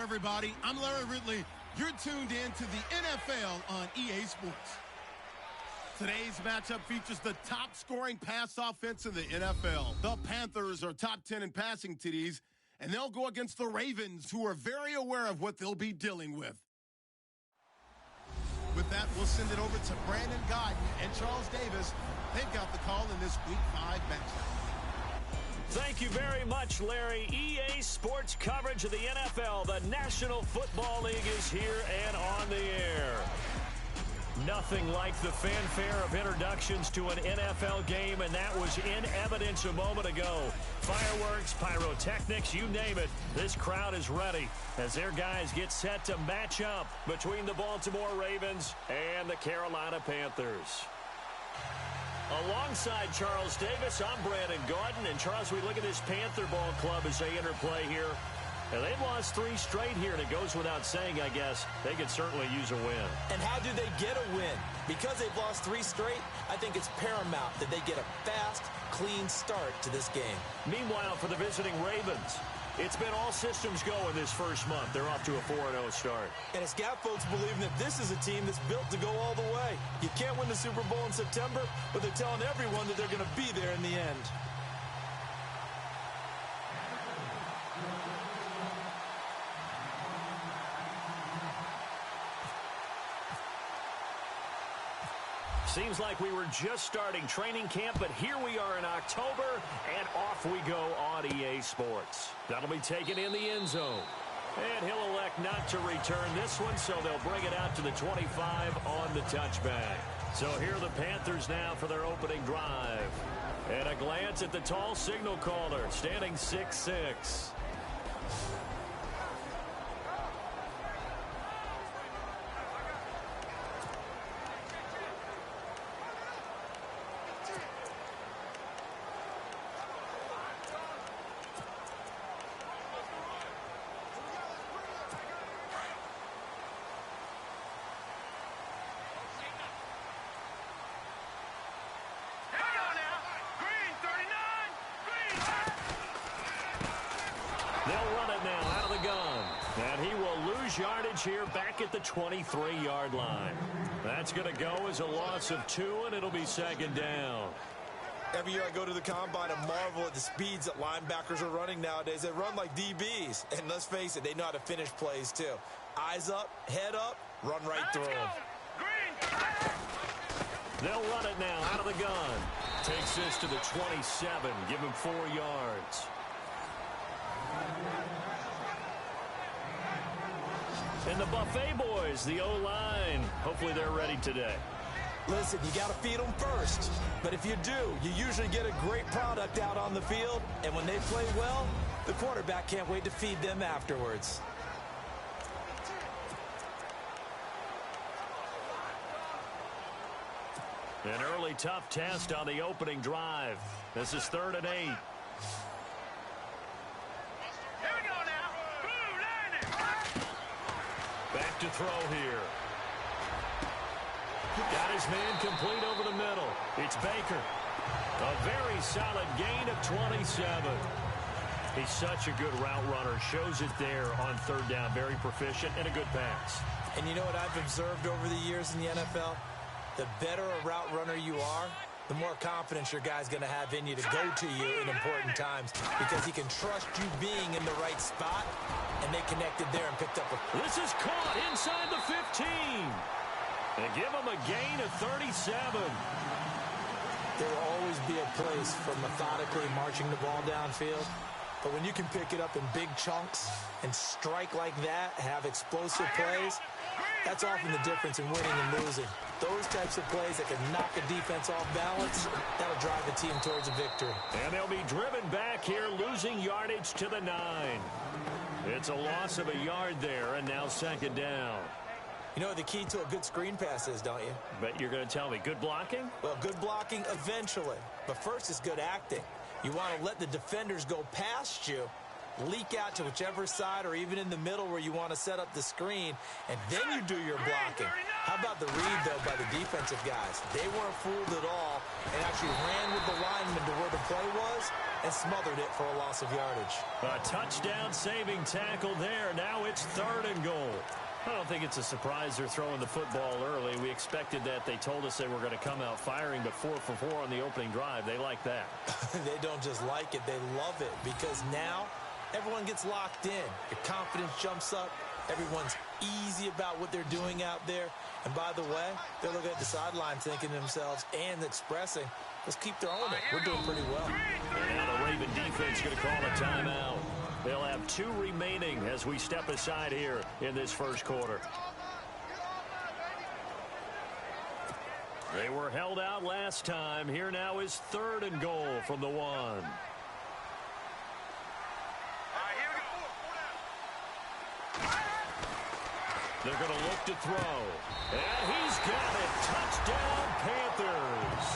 everybody. I'm Larry Ridley. You're tuned in to the NFL on EA Sports. Today's matchup features the top-scoring pass offense in the NFL. The Panthers are top 10 in passing TDs, and they'll go against the Ravens, who are very aware of what they'll be dealing with. With that, we'll send it over to Brandon Godden and Charles Davis. They've got the call in this Week 5 matchup. Thank you very much, Larry. EA Sports coverage of the NFL. The National Football League is here and on the air. Nothing like the fanfare of introductions to an NFL game, and that was in evidence a moment ago. Fireworks, pyrotechnics, you name it. This crowd is ready as their guys get set to match up between the Baltimore Ravens and the Carolina Panthers. Alongside Charles Davis, I'm Brandon Gaudin. And Charles, we look at this Panther ball club as they interplay here. And they've lost 3 straight here, and it goes without saying, I guess, they could certainly use a win. And how do they get a win? Because they've lost 3 straight, I think it's paramount that they get a fast, clean start to this game. Meanwhile, for the visiting Ravens, it's been all systems go in this first month. They're off to a 4-0 start. And it's got folks believing that this is a team that's built to go all the way. You can't win the Super Bowl in September, but they're telling everyone that they're going to be there in the end. Seems like we were just starting training camp, but here we are in October, and off we go on EA Sports. That'll be taken in the end zone. And he'll elect not to return this one, so they'll bring it out to the 25 on the touchback. So here are the Panthers now for their opening drive. And a glance at the tall signal caller, standing 6'6". They'll run it now out of the gun. And he will lose yardage here back at the 23-yard line. That's going to go as a loss of 2, and it'll be second down. Every year I go to the combine and marvel at the speeds that linebackers are running nowadays. They run like DBs. And let's face it, they know how to finish plays too. Eyes up, head up, run right through them. They'll run it now out of the gun. Takes this to the 27. Give him 4 yards. And the Buffet boys, the O-line, hopefully they're ready today. Listen, you got to feed them first. But if you do, you usually get a great product out on the field. And when they play well, the quarterback can't wait to feed them afterwards. An early tough test on the opening drive. This is 3rd and 8. Back to throw here. Got his man complete over the middle. It's Baker. A very solid gain of 27. He's such a good route runner. Shows it there on 3rd down. Very proficient and a good pass. And you know what I've observed over the years in the NFL? The better a route runner you are, the more confidence your guy's going to have in you to go to you in important times because he can trust you being in the right spot, and they connected there and picked up a... This is caught inside the 15. They give him a gain of 37. There will always be a place for methodically marching the ball downfield, but when you can pick it up in big chunks and strike like that, have explosive plays, that's often the difference in winning and losing. Those types of plays that can knock a defense off balance, that'll drive the team towards a victory. And they'll be driven back here, losing yardage to the 9. It's a loss of a yard there, and now second down. You know what the key to a good screen pass is, don't you? Bet you're going to tell me. Good blocking? Well, good blocking eventually. But first is good acting. You want to let the defenders go past you, leak out to whichever side or even in the middle where you want to set up the screen, and then you do your blocking. How about the read, though, by the defensive guys? They weren't fooled at all and actually ran with the lineman to where the play was and smothered it for a loss of yardage. A touchdown-saving tackle there. Now it's 3rd and goal. I don't think it's a surprise they're throwing the football early. We expected that. They told us they were going to come out firing, but 4 for 4 on the opening drive. They like that. They don't just like it. They love it because now everyone gets locked in. Your confidence jumps up. Everyone's easy about what they're doing out there. And by the way, they're looking at the sideline thinking to themselves and expressing, let's keep throwing it. We're doing pretty well. And now the Raven defense going to call a timeout. They'll have 2 remaining as we step aside here in this first quarter. They were held out last time. Here now is 3rd and goal from the 1. They're going to look to throw. And he's got it. Touchdown, Panthers.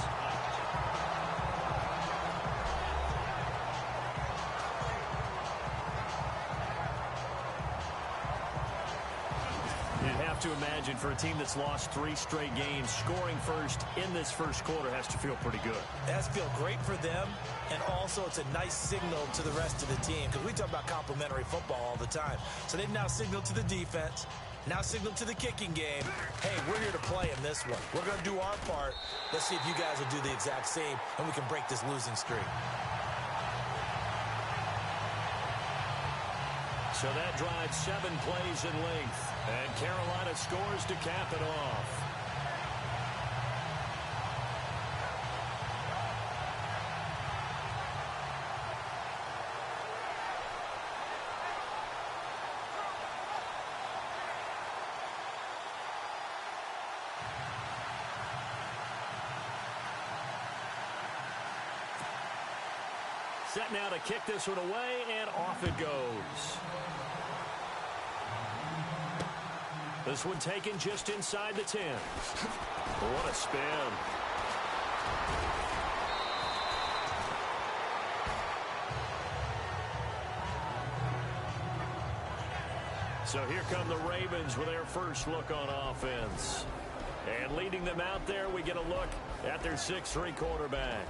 You'd have to imagine for a team that's lost 3 straight games, scoring first in this first quarter has to feel pretty good. It has to feel great for them, and also it's a nice signal to the rest of the team because we talk about complimentary football all the time. So they've now signaled to the defense, now signaled to the kicking game, hey, we're here to play in this one. We're going to do our part. Let's see if you guys will do the exact same, and we can break this losing streak. So that drives 7 plays in length. And Carolina scores to cap it off. Set now to kick this one away, and off it goes. This one taken just inside the 10. What a spin. So here come the Ravens with their first look on offense. And leading them out there, we get a look at their 6'3" quarterback.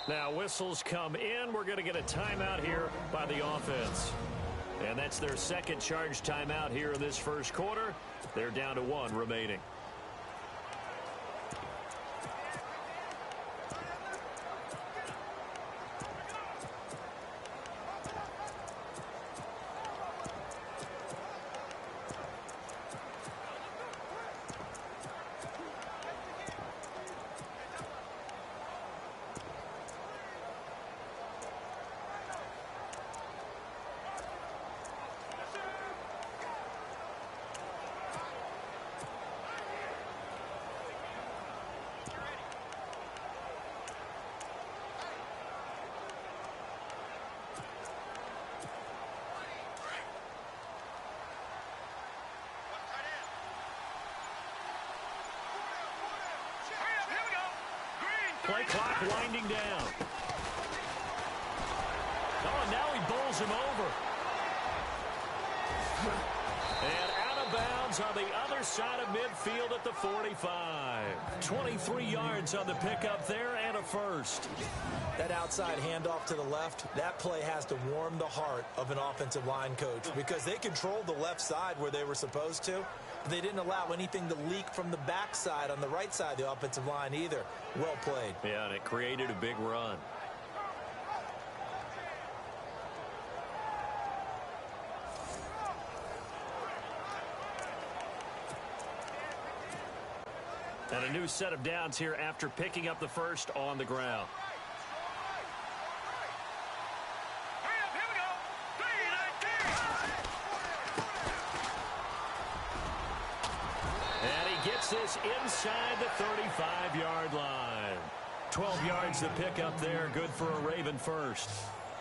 Now whistles come in. We're going to get a timeout here by the offense. And that's their second charge timeout here in this first quarter. They're down to 1 remaining. Play clock winding down. Oh, now he bowls him over. And out of bounds on the other side of midfield at the 45. 23 yards on the pickup there and a first. That outside handoff to the left, that play has to warm the heart of an offensive line coach because they controlled the left side where they were supposed to. They didn't allow anything to leak from the backside on the right side of the offensive line either. Well played. Yeah, and it created a big run. And a new set of downs here after picking up the first on the ground. And he gets this inside the 35-yard line. 12 yards to pick up there. Good for a Raven first.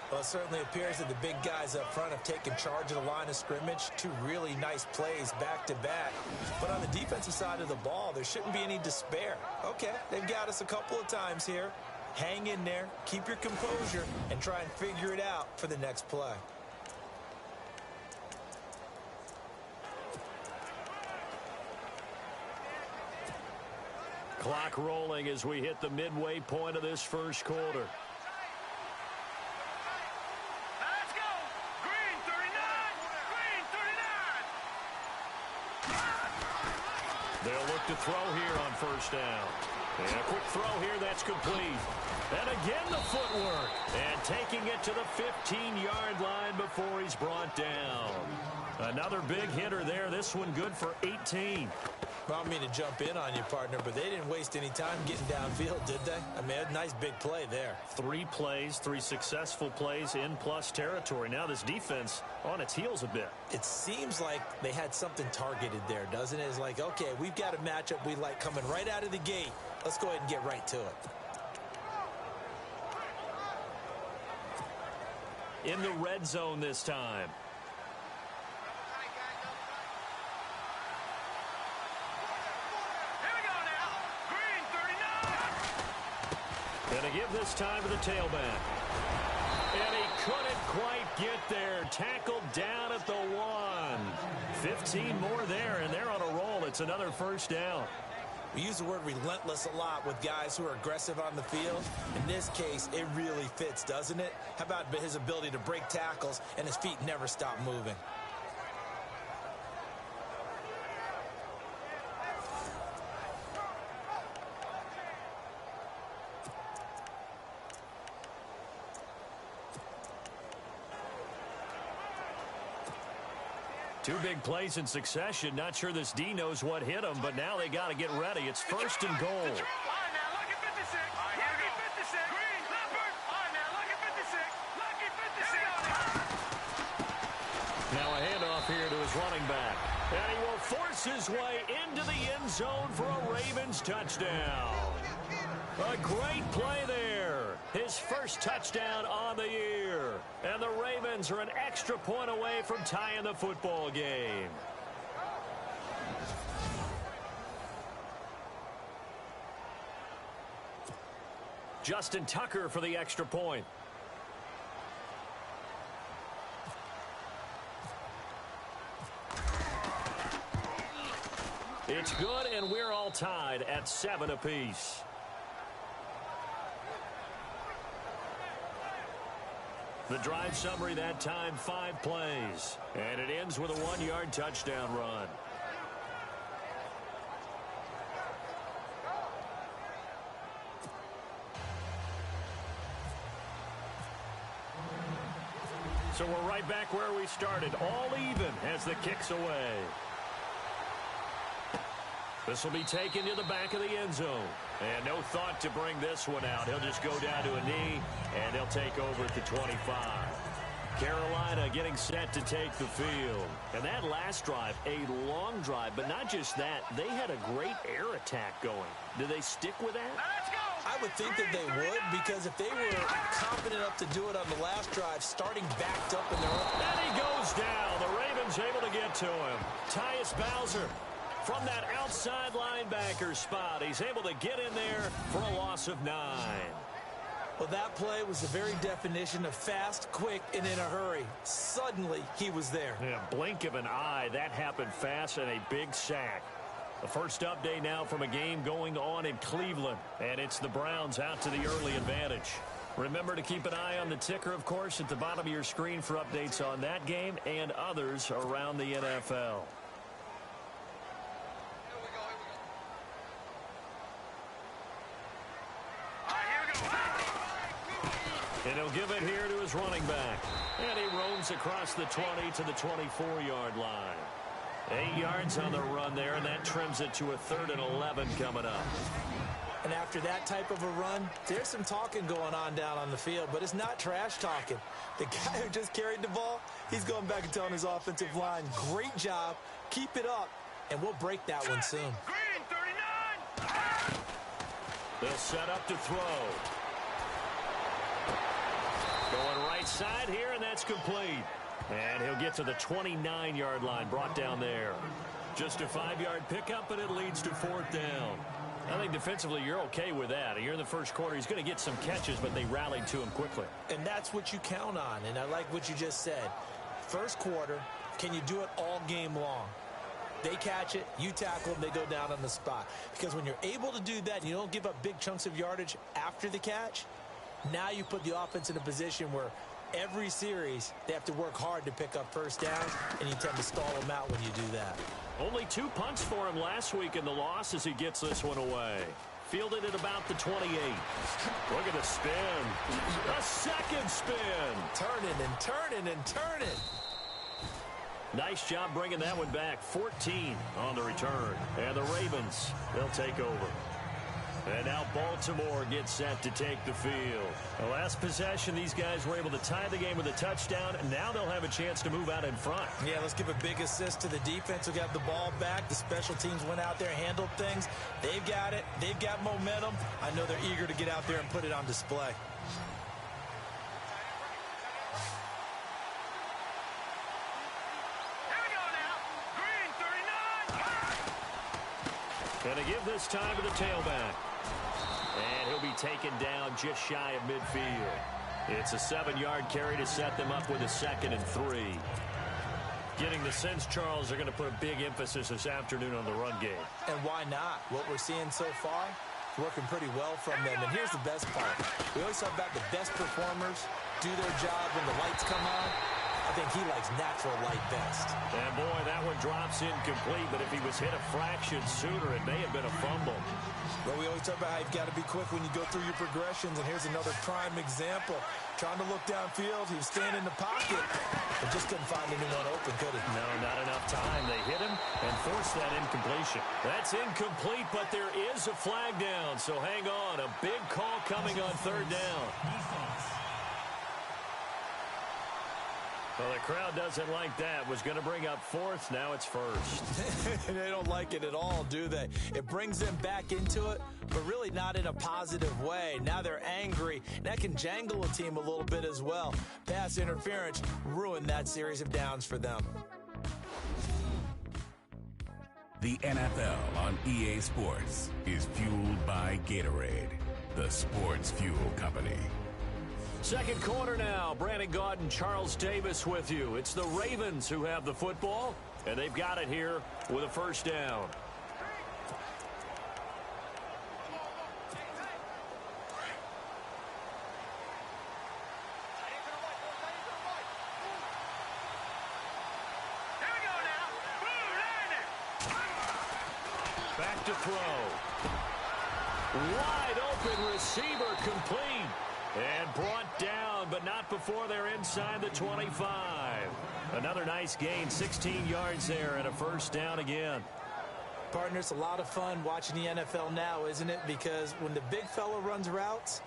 Well, it certainly appears that the big guys up front have taken charge of the line of scrimmage. Two really nice plays back-to-back. But on the defensive side of the ball, there shouldn't be any despair. Okay, they've got us a couple of times here. Hang in there, keep your composure, and try and figure it out for the next play. Clock rolling as we hit the midway point of this first quarter. They'll look to throw here on first down. And a quick throw here that's complete. And again the footwork. And taking it to the 15-yard line before he's brought down. Another big hitter there. This one good for 18. Well, I don't mean to jump in on you, partner, but they didn't waste any time getting downfield, did they? I mean, a nice big play there. 3 plays, 3 successful plays in plus territory. Now this defense on its heels a bit. It seems like they had something targeted there, doesn't it? It's like, okay, we've got a matchup we like coming right out of the gate. Let's go ahead and get right to it. In the red zone this time. Going to give this time to the tailback. And he couldn't quite get there. Tackled down at the 1. 15 more there, and they're on a roll. It's another first down. We use the word relentless a lot with guys who are aggressive on the field. In this case, it really fits, doesn't it? How about his ability to break tackles and his feet never stop moving? Two big plays in succession. Not sure this D knows what hit him, but now they got to get ready. It's first and goal. Now a handoff here to his running back. And he will force his way into the end zone for a Ravens touchdown. A great play there. His first touchdown on the year. And the Ravens are an extra point away from tying the football game. Justin Tucker for the extra point. It's good, and we're all tied at 7 apiece. The drive summary that time, 5 plays. And it ends with a 1-yard touchdown run. So we're right back where we started, all even as the kick's away. This will be taken to the back of the end zone. And no thought to bring this one out. He'll just go down to a knee, and he'll take over at the 25. Carolina getting set to take the field. And that last drive, a long drive, but not just that. They had a great air attack going. Do they stick with that? I would think that they would, because if they were confident enough to do it on the last drive, starting backed up in their own... And he goes down. The Ravens able to get to him. Tyus Bowser from that outside linebacker spot. He's able to get in there for a loss of 9. Well, that play was the very definition of fast, quick, and in a hurry. Suddenly, he was there. In a blink of an eye, that happened fast, and a big sack. The first update now from a game going on in Cleveland, and it's the Browns out to the early advantage. Remember to keep an eye on the ticker, of course, at the bottom of your screen for updates on that game and others around the NFL. And he'll give it here to his running back. And he roams across the 20 to the 24-yard line. 8 yards on the run there, and that trims it to a 3rd and 11 coming up. And after that type of a run, there's some talking going on down on the field, but it's not trash talking. The guy who just carried the ball, he's going back and telling his offensive line, great job, keep it up, and we'll break that one soon. Green, 39! They'll set up to throw. Going right side here, and that's complete. And he'll get to the 29-yard line, brought down there. Just a 5-yard pickup, and it leads to 4th down. I think defensively you're okay with that. You're in the first quarter. He's going to get some catches, but they rallied to him quickly. And that's what you count on, and I like what you just said. First quarter, can you do it all game long? They catch it, you tackle them, they go down on the spot. Because when you're able to do that and you don't give up big chunks of yardage after the catch, now you put the offense in a position where every series they have to work hard to pick up first downs, and you tend to stall them out when you do that. Only 2 punts for him last week in the loss as he gets this one away. Fielded at about the 28. Look at the spin. A second spin. Turning and turning and turning. Nice job bringing that one back. 14 on the return. And the Ravens, they'll take over. And now Baltimore gets set to take the field. The last possession, these guys were able to tie the game with a touchdown, and now they'll have a chance to move out in front. Yeah, let's give a big assist to the defense who got the ball back. The special teams went out there, handled things. They've got it. They've got momentum. I know they're eager to get out there and put it on display. Going to give this time to the tailback. And he'll be taken down just shy of midfield. It's a 7-yard carry to set them up with a 2nd and 3. Getting the sense, Charles, they're going to put a big emphasis this afternoon on the run game. And why not? What we're seeing so far, working pretty well from them. And here's the best part. We always talk about the best performers do their job when the lights come on. I think he likes natural light best. And boy, that one drops incomplete, but if he was hit a fraction sooner, it may have been a fumble. Well, we always talk about how you've got to be quick when you go through your progressions, and here's another prime example. Trying to look downfield, he was staying in the pocket, but just couldn't find anyone open, could he? No, not enough time. They hit him and forced that incompletion. That's incomplete, but there is a flag down, so hang on. A big call coming on 3rd down. Well, the crowd doesn't like that. Was going to bring up 4th. Now it's 1st. They don't like it at all, do they? It brings them back into it, but really not in a positive way. Now they're angry. That can jangle a team a little bit as well. Pass interference ruined that series of downs for them. The NFL on EA Sports is fueled by Gatorade, the sports fuel company. Second quarter now. Brandon Gaudin, Charles Davis with you. It's the Ravens who have the football, and they've got it here with a 1st down. Back to throw. Wide open receiver complete. And brought down, but not before they're inside the 25. Another nice gain, 16 yards there, and a 1st down again. Partner, it's a lot of fun watching the NFL now, isn't it? Because when the big fella runs routes,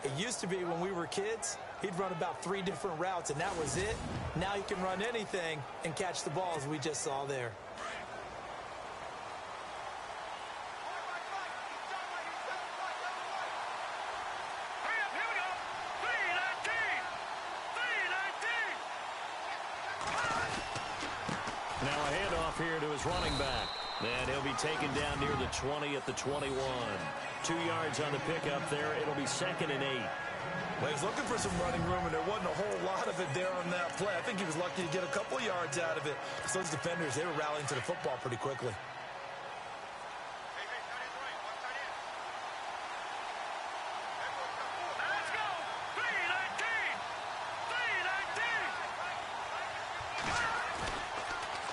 it used to be when we were kids, he'd run about 3 different routes, and that was it. Now he can run anything and catch the ball, as we just saw there. Here to his running back. And he'll be taken down near the 20 at the 21. 2 yards on the pickup there. It'll be 2nd and 8. Well, he's looking for some running room, and there wasn't a whole lot of it there on that play. I think he was lucky to get a couple of yards out of it. So those defenders, they were rallying to the football pretty quickly.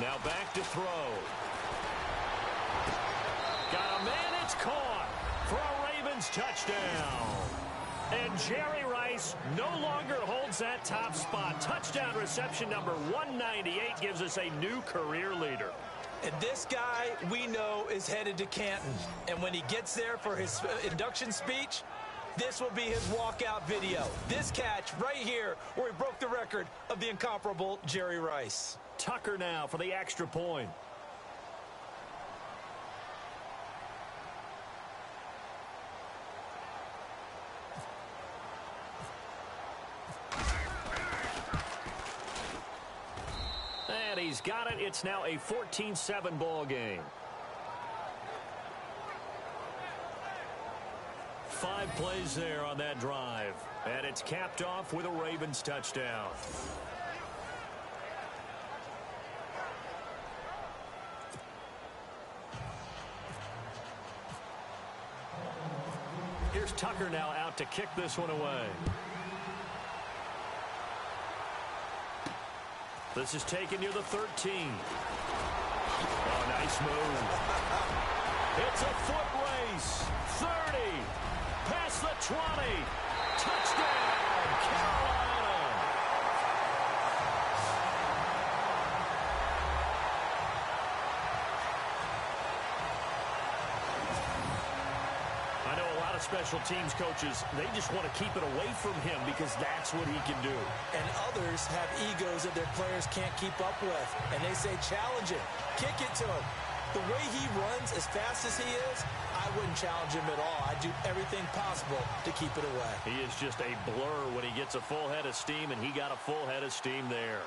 Now back to throw. Got a man, it's caught for a Ravens touchdown. And Jerry Rice no longer holds that top spot. Touchdown reception number 198 gives us a new career leader. And this guy, we know, is headed to Canton. And when he gets there for his induction speech, this will be his walkout video. This catch right here where he broke the record of the incomparable Jerry Rice. Tucker now for the extra point. And he's got it. It's now a 14-7 ball game. 5 plays there on that drive. And it's capped off with a Ravens touchdown. Here's Tucker now out to kick this one away. This is taken near the 13. Oh, nice move. It's a foot race. 30. Past the 20. Touchdown, Carolina. I know a lot of special teams coaches, they just want to keep it away from him because that's what he can do. And others have egos that their players can't keep up with. And they say, challenge it. Kick it to him. The way he runs as fast as he is, I wouldn't challenge him at all. I'd do everything possible to keep it away. He is just a blur when he gets a full head of steam, and he got a full head of steam there.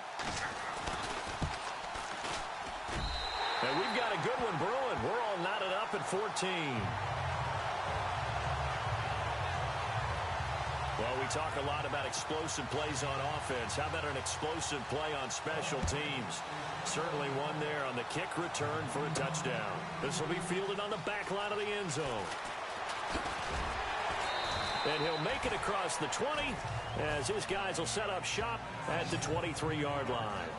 And we've got a good one brewing. We're all knotted up at 14. Well, we talk a lot about explosive plays on offense. How about an explosive play on special teams? Certainly one there on the kick return for a touchdown. This will be fielded on the back line of the end zone. And he'll make it across the 20 as his guys will set up shop at the 23-yard line.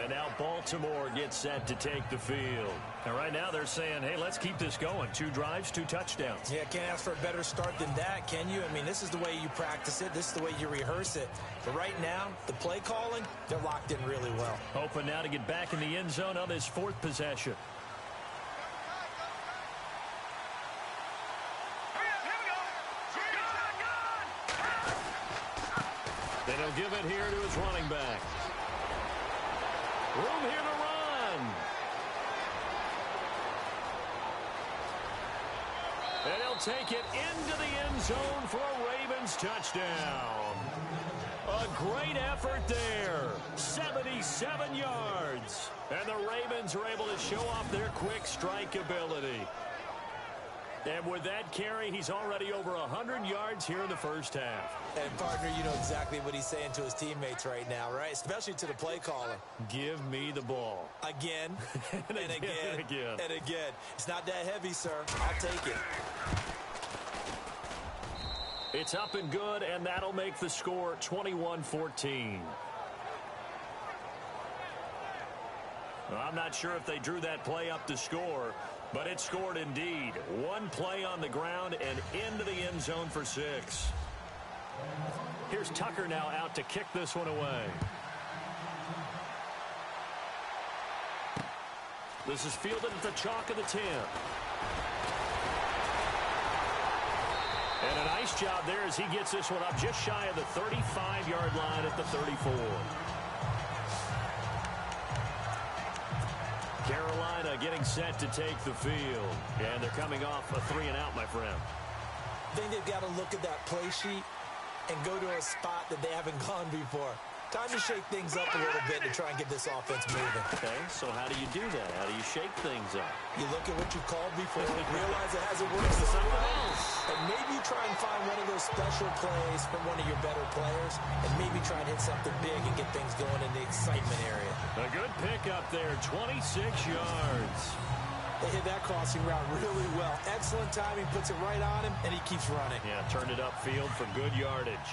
And now Baltimore gets set to take the field. And right now they're saying, hey, let's keep this going. 2 drives, 2 touchdowns. Yeah, can't ask for a better start than that, can you? I mean, this is the way you practice it. This is the way you rehearse it. But right now, the play calling, they're locked in really well. Hoping now to get back in the end zone on this 4th possession. Then he'll give it here to his running back. Room here to run. And he'll take it into the end zone for a Ravens touchdown. A great effort there. 77 yards. And the Ravens are able to show off their quick strike ability. And with that carry, he's already over 100 yards here in the first half. And, partner, you know exactly what he's saying to his teammates right now, right? Especially to the play caller. Give me the ball. Again, and again, and again. and again. It's not that heavy, sir. I'll take it. It's up and good, and that'll make the score 21-14. Well, I'm not sure if they drew that play up to score, but it scored indeed. 1 play on the ground and into the end zone for 6. Here's Tucker now out to kick this one away. This is fielded at the chalk of the 10. And a nice job there as he gets this one up just shy of the 35-yard line at the 34. Carolina getting set to take the field. And they're coming off a 3-and-out, my friend. I think they've got to look at that play sheet and go to a spot that they haven't gone before. Time to shake things up a little bit to try and get this offense moving. Okay, so how do you do that? How do you shake things up? You look at what you called before, realize it hasn't worked so well, and maybe you try and find one of those special plays from one of your better players, and maybe try and hit something big and get things going in the excitement area. A good pickup there, 26 yards. They hit that crossing route really well. Excellent timing, puts it right on him, and he keeps running. Yeah, turned it upfield for good yardage.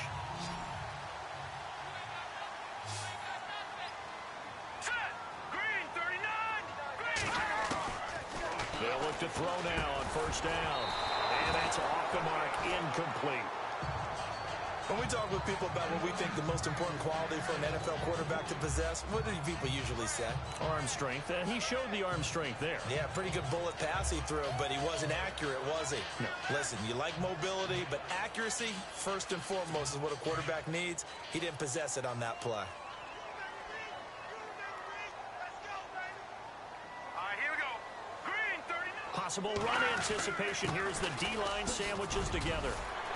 They'll look to throw now on first down. And that's off the mark, incomplete. When we talk with people about what we think the most important quality for an NFL quarterback to possess, what do people usually say? Arm strength. He showed the arm strength there. Yeah, pretty good bullet pass he threw, but he wasn't accurate, was he? No. Listen, you like mobility, but accuracy, first and foremost, is what a quarterback needs. He didn't possess it on that play. All right, here we go. Green, 39. Possible run anticipation. Here's the D-line sandwiches together.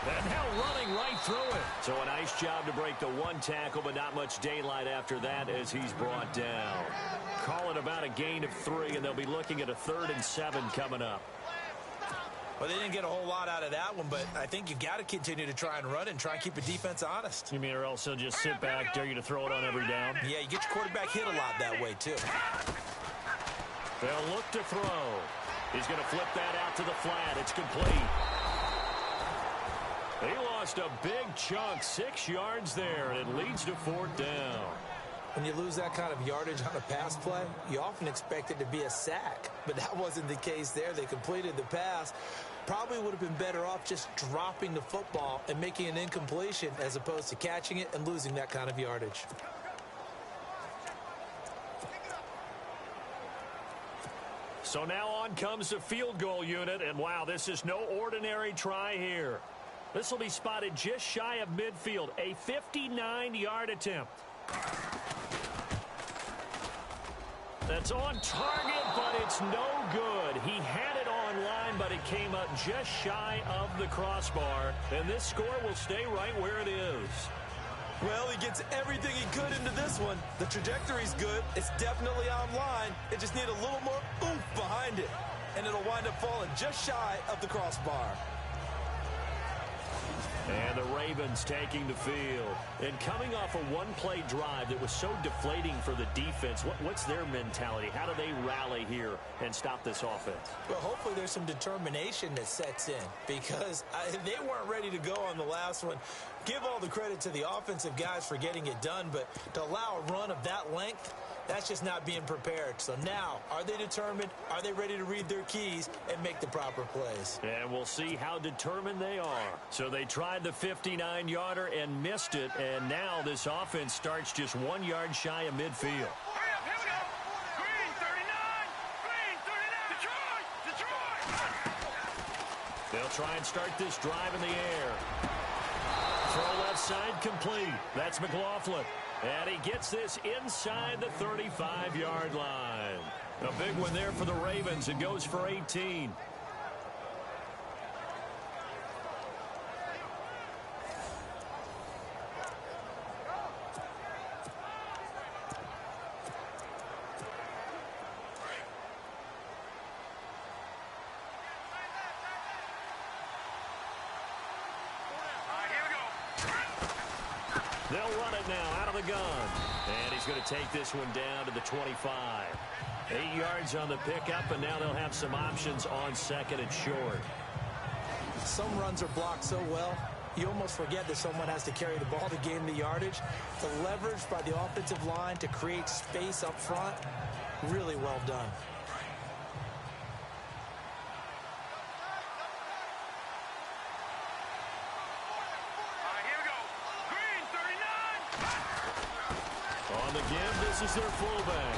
And now running right through it. So a nice job to break the one tackle, but not much daylight after that as he's brought down. Call it about a gain of 3, and they'll be looking at a 3rd and 7 coming up. Well, they didn't get a whole lot out of that one, but I think you got to continue to try and run and try and keep a defense honest. You mean or else he'll just sit back, dare you to throw it on every down? Yeah, you get your quarterback hit a lot that way, too. They'll look to throw. He's going to flip that out to the flat. It's complete. He lost a big chunk, 6 yards there, and it leads to 4th down. When you lose that kind of yardage on a pass play, you often expect it to be a sack. But that wasn't the case there. They completed the pass. Probably would have been better off just dropping the football and making an incompletion as opposed to catching it and losing that kind of yardage. So now on comes the field goal unit, and wow, this is no ordinary try here. This will be spotted just shy of midfield, a 59-yard attempt. That's on target, but it's no good. He had it online, but it came up just shy of the crossbar, and this score will stay right where it is. Well, he gets everything he could into this one. The trajectory's good. It's definitely online. It just needs a little more oomph behind it, and it'll wind up falling just shy of the crossbar. And the Ravens taking the field. And coming off a one-play drive that was so deflating for the defense, what's their mentality? How do they rally here and stop this offense? Well, hopefully there's some determination that sets in because they weren't ready to go on the last one. Give all the credit to the offensive guys for getting it done, but to allow a run of that length, that's just not being prepared. So now, are they determined? Are they ready to read their keys and make the proper plays? And we'll see how determined they are. So they tried the 59-yarder and missed it, and now this offense starts just 1 yard shy of midfield. Hurry up, here we go. Green, 39. Green, 39. Detroit. They'll try and start this drive in the air. Throw left side complete. That's McLaughlin. And he gets this inside the 35-yard line. A big one there for the Ravens. It goes for 18. They'll run it now out of the gun. And he's going to take this one down to the 25. 8 yards on the pickup, and now they'll have some options on 2nd and short. Some runs are blocked so well, you almost forget that someone has to carry the ball to gain the yardage. The leverage by the offensive line to create space up front, really well done. On the give, this is their fullback.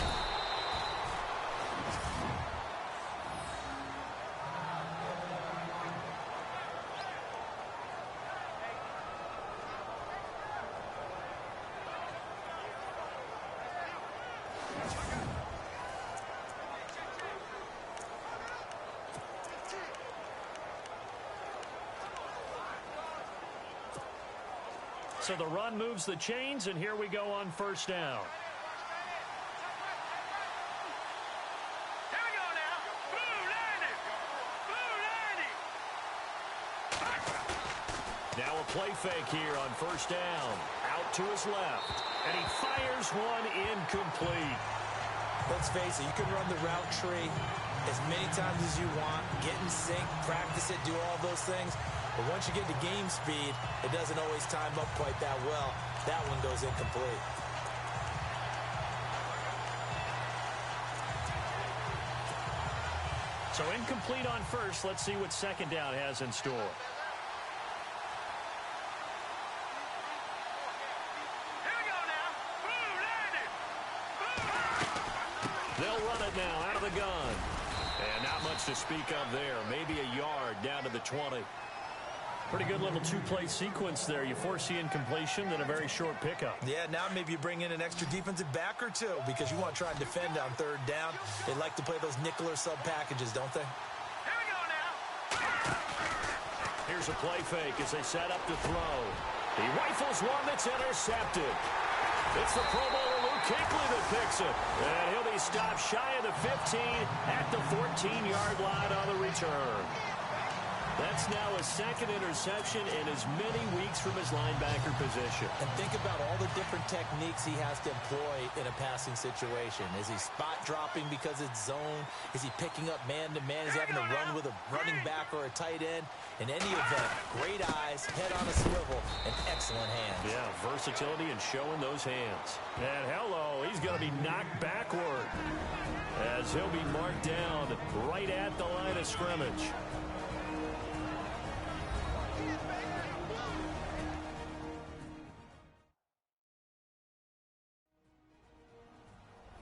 So the run moves the chains, and here we go on 1st down. Here we go now. Blue 90. Blue 90. Now a play fake here on 1st down. Out to his left. And he fires one incomplete. Let's face it, you can run the route tree as many times as you want, get in sync, practice it, do all those things. But once you get to game speed, it doesn't always time up quite that well. That one goes incomplete. So incomplete on 1st. Let's see what 2nd down has in store. They'll run it now out of the gun. And not much to speak of there. Maybe a yard down to the 20. Pretty good little two-play sequence there. You force the incompletion, then a very short pickup. Yeah, now maybe you bring in an extra defensive back or two because you want to try and defend on third down. They like to play those nickel or sub packages, don't they? Here we go now. Here's a play fake as they set up to throw. He rifles one that's intercepted. It's the Pro Bowler Luke Kuechly that picks it. And he'll be stopped shy of the 15 at the 14-yard line on the return. That's now a second interception in as many weeks from his linebacker position. And think about all the different techniques he has to employ in a passing situation. Is he spot dropping because it's zone? Is he picking up man-to-man? Is he having to run with a running back or a tight end? In any event, great eyes, head on a swivel, and excellent hands. Yeah, versatility and showing those hands. And hello, he's going to be knocked backward as he'll be marked down right at the line of scrimmage.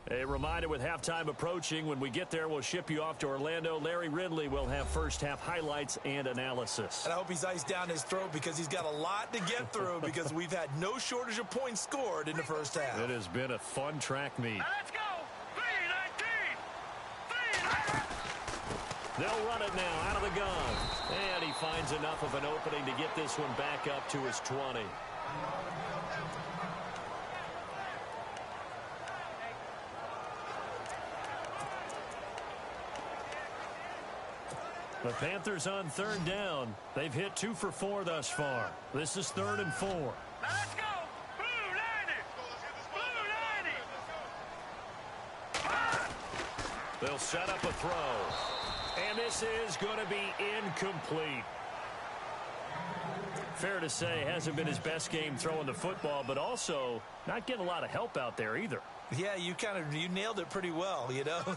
A reminder with halftime approaching, when we get there, we'll ship you off to Orlando. Larry Ridley will have first-half highlights and analysis. And I hope he's iced down his throat because he's got a lot to get through because we've had no shortage of points scored in the first half. It has been a fun track meet. Now let's go. 3-19. They'll run it now out of the gun. And he finds enough of an opening to get this one back up to his 20. The Panthers on third down. They've hit 2 for 4 thus far. This is 3rd and 4. Now let's go. Blue 90. They'll set up a throw. And this is going to be incomplete. Fair to say, hasn't been his best game throwing the football, but also not getting a lot of help out there either. Yeah, you nailed it pretty well, you know.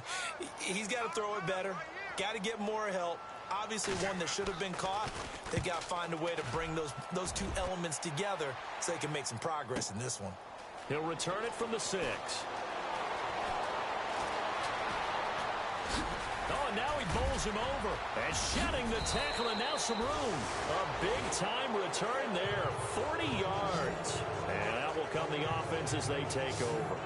He's got to throw it better. Got to get more help. Obviously one that should have been caught. They got to find a way to bring those two elements together so they can make some progress in this one. He'll return it from the 6. Oh, and now he bowls him over. And shedding the tackle, and now some room. A big-time return there, 40 yards. And out will come the offense as they take over.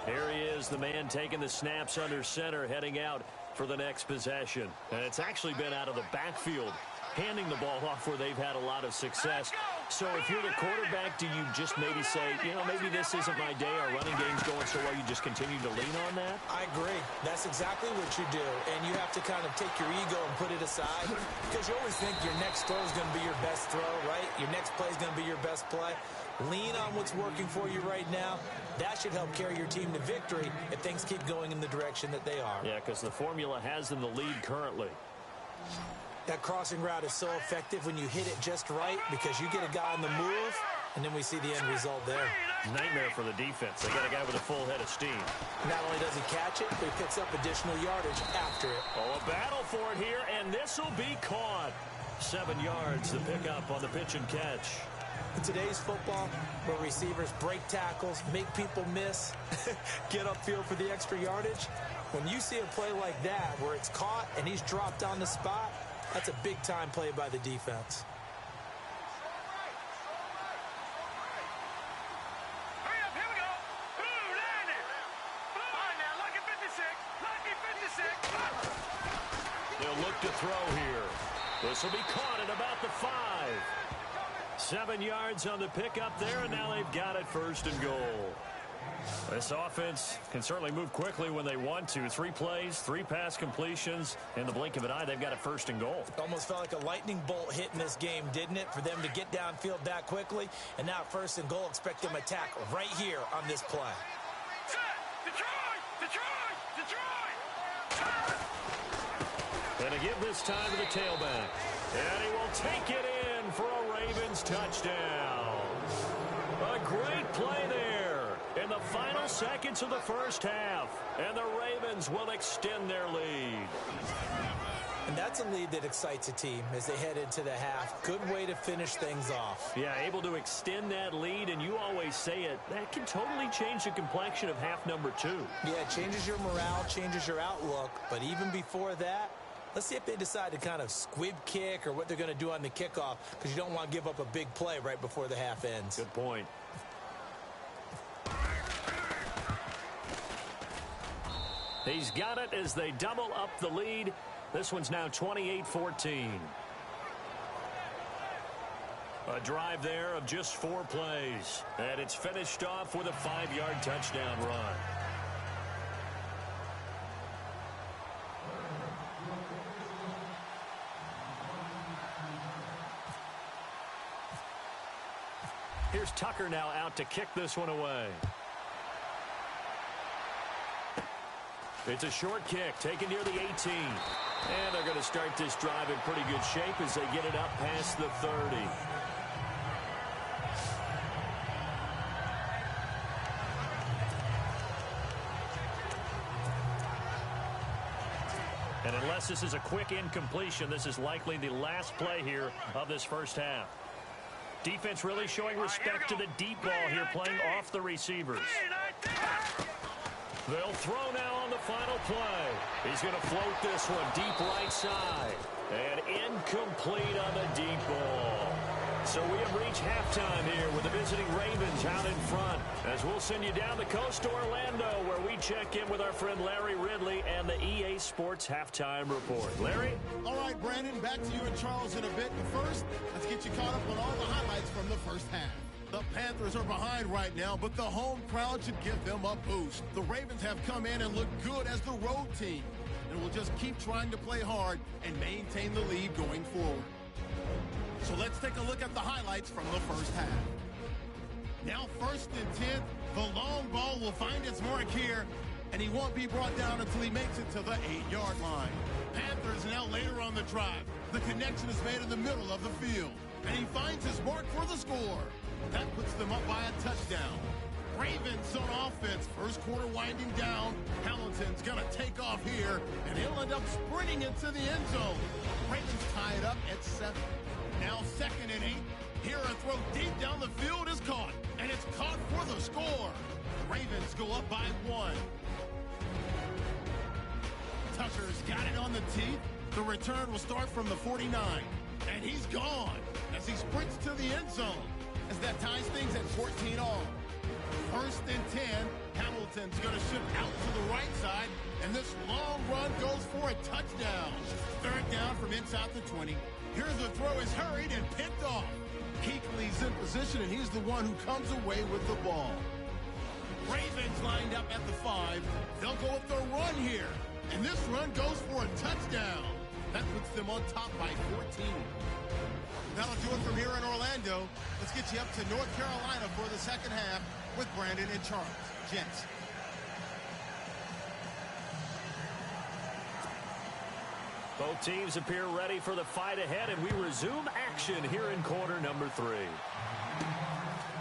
Here he is, the man taking the snaps under center, heading out for the next possession. And it's actually been out of the backfield, handing the ball off where they've had a lot of success. So if you're the quarterback, do you just maybe say, you know, maybe this isn't my day, our running game's going so well, you just continue to lean on that? I agree. That's exactly what you do. And you have to kind of take your ego and put it aside because you always think your next throw is going to be your best throw, right? Your next play is going to be your best play. Lean on what's working for you right now. That should help carry your team to victory if things keep going in the direction that they are. Yeah, because the formula has them the lead currently. That crossing route is so effective when you hit it just right because you get a guy on the move, and then we see the end result there. Nightmare for the defense. They got a guy with a full head of steam. Not only does he catch it, but he picks up additional yardage after it. Oh, a battle for it here, and this will be caught. 7 yards to pick up on the pitch and catch. In today's football, where receivers break tackles, make people miss, get upfield for the extra yardage, when you see a play like that where it's caught and he's dropped on the spot, that's a big-time play by the defense. Hurry up, here we go. Blue 90. All right, now, lucky 56. Lucky 56. They'll look to throw here. This will be caught at about the 5. 7 yards on the pickup there, and now they've got it 1st and goal. This offense can certainly move quickly when they want to. 3 plays, 3 pass completions. In the blink of an eye, they've got it 1st and goal. Almost felt like a lightning bolt hit in this game, didn't it? For them to get downfield that quickly. And now 1st and goal, expect them to attack right here on this play. Set. Detroit. And to give this time to the tailback. And he will take it in for a Ravens touchdown. A great play there in the final seconds of the first half. And the Ravens will extend their lead. And that's a lead that excites a team as they head into the half. Good way to finish things off. Yeah, able to extend that lead, and you always say it, that can totally change the complexion of half number 2. Yeah, it changes your morale, changes your outlook. But even before that, let's see if they decide to kind of squib kick or what they're going to do on the kickoff, because you don't want to give up a big play right before the half ends. Good point. He's got it as they double up the lead. This one's now 28-14. A drive there of just 4 plays. And it's finished off with a 5-yard touchdown run. Here's Tucker now out to kick this one away. It's a short kick taken near the 18. And they're going to start this drive in pretty good shape as they get it up past the 30. And unless this is a quick incompletion, this is likely the last play here of this first half. Defense really showing respect to the deep ball here, playing off the receivers. They'll throw now on the final play. He's going to float this one deep right side. And incomplete on the deep ball. So we have reached halftime here with the visiting Ravens out in front. As we'll send you down the coast to Orlando, where we check in with our friend Larry Ridley and the EA Sports Halftime Report. Larry? All right, Brandon, back to you and Charles in a bit. But first, let's get you caught up on all the highlights from the first half. The Panthers are behind right now, but the home crowd should give them a boost. The Ravens have come in and looked good as the road team, and will just keep trying to play hard and maintain the lead going forward. So let's take a look at the highlights from the first half. Now 1st and 10, the long ball will find its mark here, and he won't be brought down until he makes it to the 8-yard line. Panthers now later on the drive. The connection is made in the middle of the field, and he finds his mark for the score. That puts them up by a touchdown. Ravens on offense. First quarter winding down. Hamilton's going to take off here, and he'll end up sprinting into the end zone. Ravens tie it up at 7. Now 2nd and 8. Here a throw deep down the field is caught, and it's caught for the score. The Ravens go up by 1. Tucker's got it on the teeth. The return will start from the 49, and he's gone as he sprints to the end zone, as that ties things at 14 all. 1st and 10. Hamilton's going to shift out to the right side, and this long run goes for a touchdown. 3rd down from inside the 20. Here the throw is hurried and picked off. Kuechly's in position, and he's the one who comes away with the ball. Ravens lined up at the 5. They'll go with their run here, and this run goes for a touchdown. That puts them on top by 14. That'll do it from here in Orlando. Let's get you up to North Carolina for the second half with Brandon and Charles. Gents. Both teams appear ready for the fight ahead, and we resume action here in quarter number 3.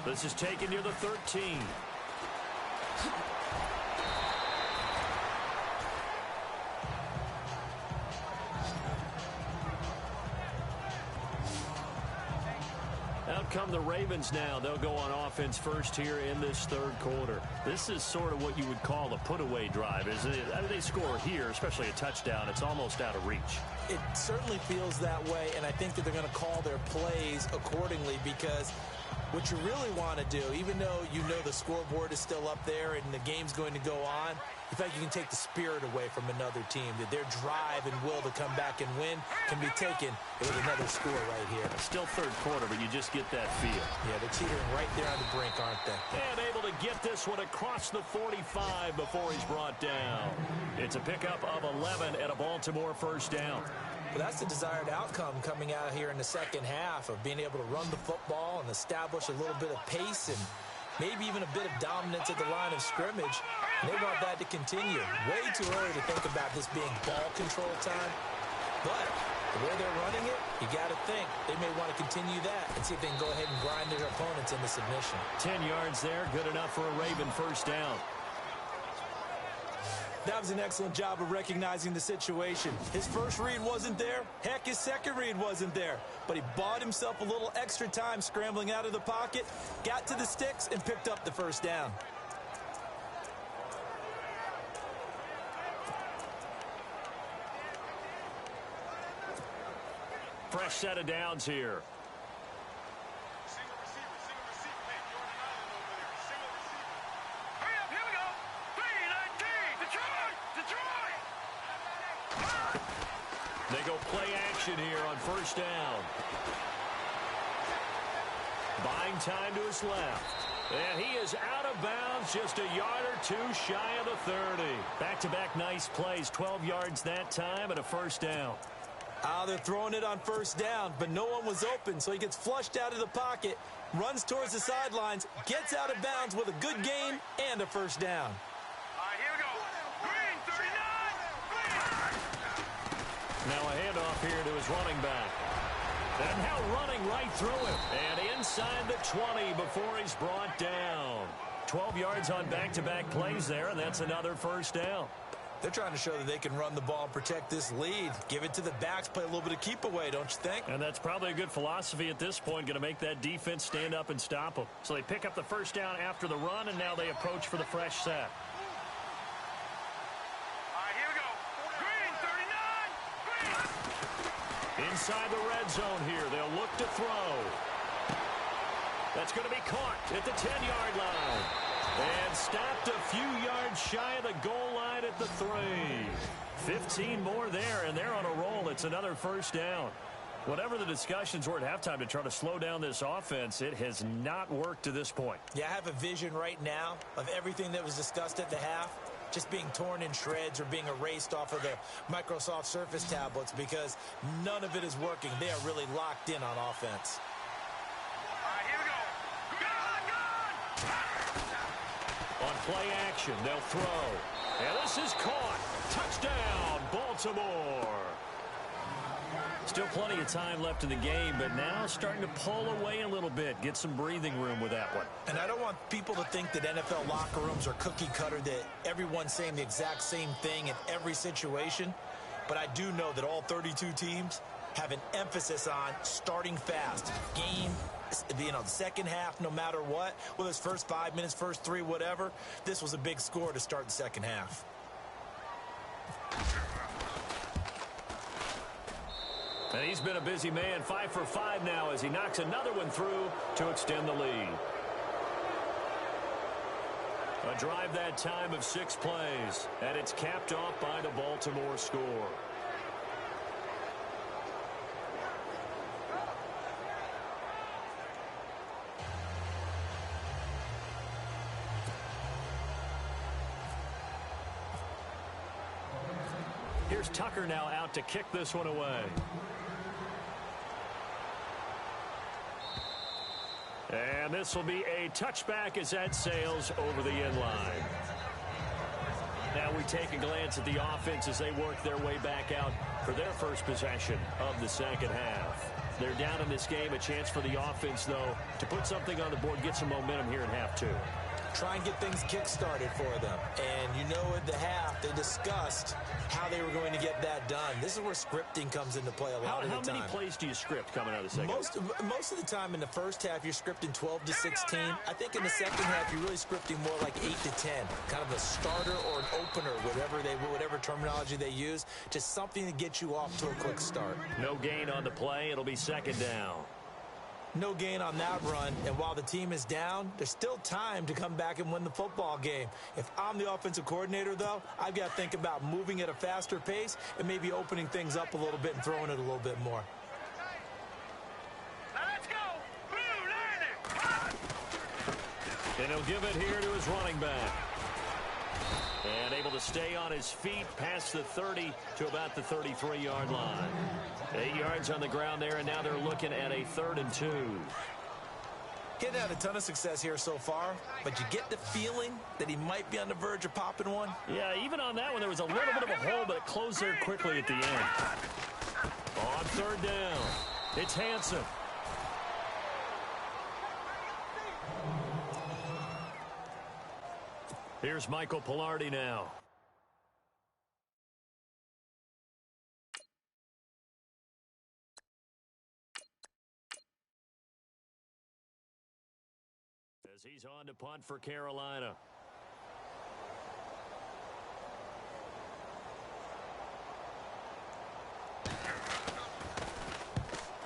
This is taken near the 13. Out come the Ravens now. They'll go on offense first here in this 3rd quarter. This is sort of what you would call a put-away drive, isn't it? I mean, they score here, especially a touchdown. It's almost out of reach. It certainly feels that way, and I think that they're going to call their plays accordingly, because what you really want to do, even though you know the scoreboard is still up there and the game's going to go on, you think you can take the spirit away from another team, that their drive and will to come back and win can be taken with another score right here. Still 3rd quarter, but you just get that feel. Yeah, they're teetering right there on the brink, aren't they? And able to get this one across the 45 before he's brought down. It's a pickup of 11 and a Baltimore 1st down. But that's the desired outcome coming out here in the second half, of being able to run the football and establish a little bit of pace and maybe even a bit of dominance at the line of scrimmage. And they want that to continue. Way too early to think about this being ball control time. But The way they're running it, you got to think they may want to continue that and see if they can go ahead and grind their opponents into submission. 10 yards there, good enough for a Raven first down. That was an excellent job of recognizing the situation. His first read wasn't there. Heck, his second read wasn't there. But he bought himself a little extra time scrambling out of the pocket, got to the sticks, and picked up the first down. Fresh set of downs here. They go play action here on first down. Buying time to his left. And he is out of bounds, just a yard or two shy of the 30. Back-to-back nice plays, 12 yards that time and a first down. They're throwing it on first down, but no one was open, so he gets flushed out of the pocket, runs towards the sidelines, gets out of bounds with a good gain and a first down. Here we go. Green, 39. Now a handoff here to his running back. And now running right through him. And inside the 20 before he's brought down. 12 yards on back-to-back plays there, and that's another first down. They're trying to show that they can run the ball and protect this lead. Give it to the backs, play a little bit of keep away, don't you think? And that's probably a good philosophy at this point, going to make that defense stand up and stop them. So they pick up the first down after the run, and now they approach for the fresh set. Here we go. Green, 39. Green. Inside the red zone here, they'll look to throw. That's going to be caught at the 10-yard line. And stopped a few yards shy of the goal line at the 3. 15 more there, and they're on a roll. It's another first down. Whatever the discussions were at halftime to try to slow down this offense, it has not worked to this point. Yeah, I have a vision right now of everything that was discussed at the half just being torn in shreds or being erased off of the Microsoft Surface tablets because none of it is working. They are really locked in on offense. Here we go. On play action, they'll throw. And this is caught. Touchdown, Baltimore. Still plenty of time left in the game, but now starting to pull away a little bit. Get some breathing room with that one. And I don't want people to think that NFL locker rooms are cookie cutter, that everyone's saying the exact same thing in every situation. But I do know that all 32 teams have an emphasis on starting fast. Game, the second half, no matter what, whether it's first 5 minutes, first 3, whatever, this was a big score to start the second half. And he's been a busy man, 5 for 5 now as he knocks another one through to extend the lead. A drive that time of 6 plays, and it's capped off by the Baltimore score. Here's Tucker now out to kick this one away. And this will be a touchback as that sails over the end line. Now we take a glance at the offense as they work their way back out for their first possession of the second half. They're down in this game. A chance for the offense, though, to put something on the board, get some momentum here in half 2. Try and get things kick-started for them. And you know at the half, they discussed how they were going to get that done. This is where scripting comes into play a lot of the time. How many plays do you script coming out of the second half? Most of the time in the first half, you're scripting 12 to 16. I think in the second half, you're really scripting more like 8 to 10. Kind of a starter or an opener, whatever terminology they use. Just something to get you off to a quick start. No gain on the play. It'll be second down. No gain on that run, and while the team is down, there's still time to come back and win the football game. If I'm the offensive coordinator, though, I've got to think about moving at a faster pace and maybe opening things up a little bit and throwing it a little bit more. Now let's go. Blue, landing. And he'll give it here to his running back. And able to stay on his feet past the 30 to about the 33-yard line. 8 yards on the ground there, and now they're looking at a 3rd and 2. Getting had a ton of success here so far, but you get the feeling that he might be on the verge of popping one. Yeah, even on that one, there was a little bit of a hole, but it closed there quickly at the end. On third down. It's Hansen. Here's Michael Pilardi now. As he's on to punt for Carolina.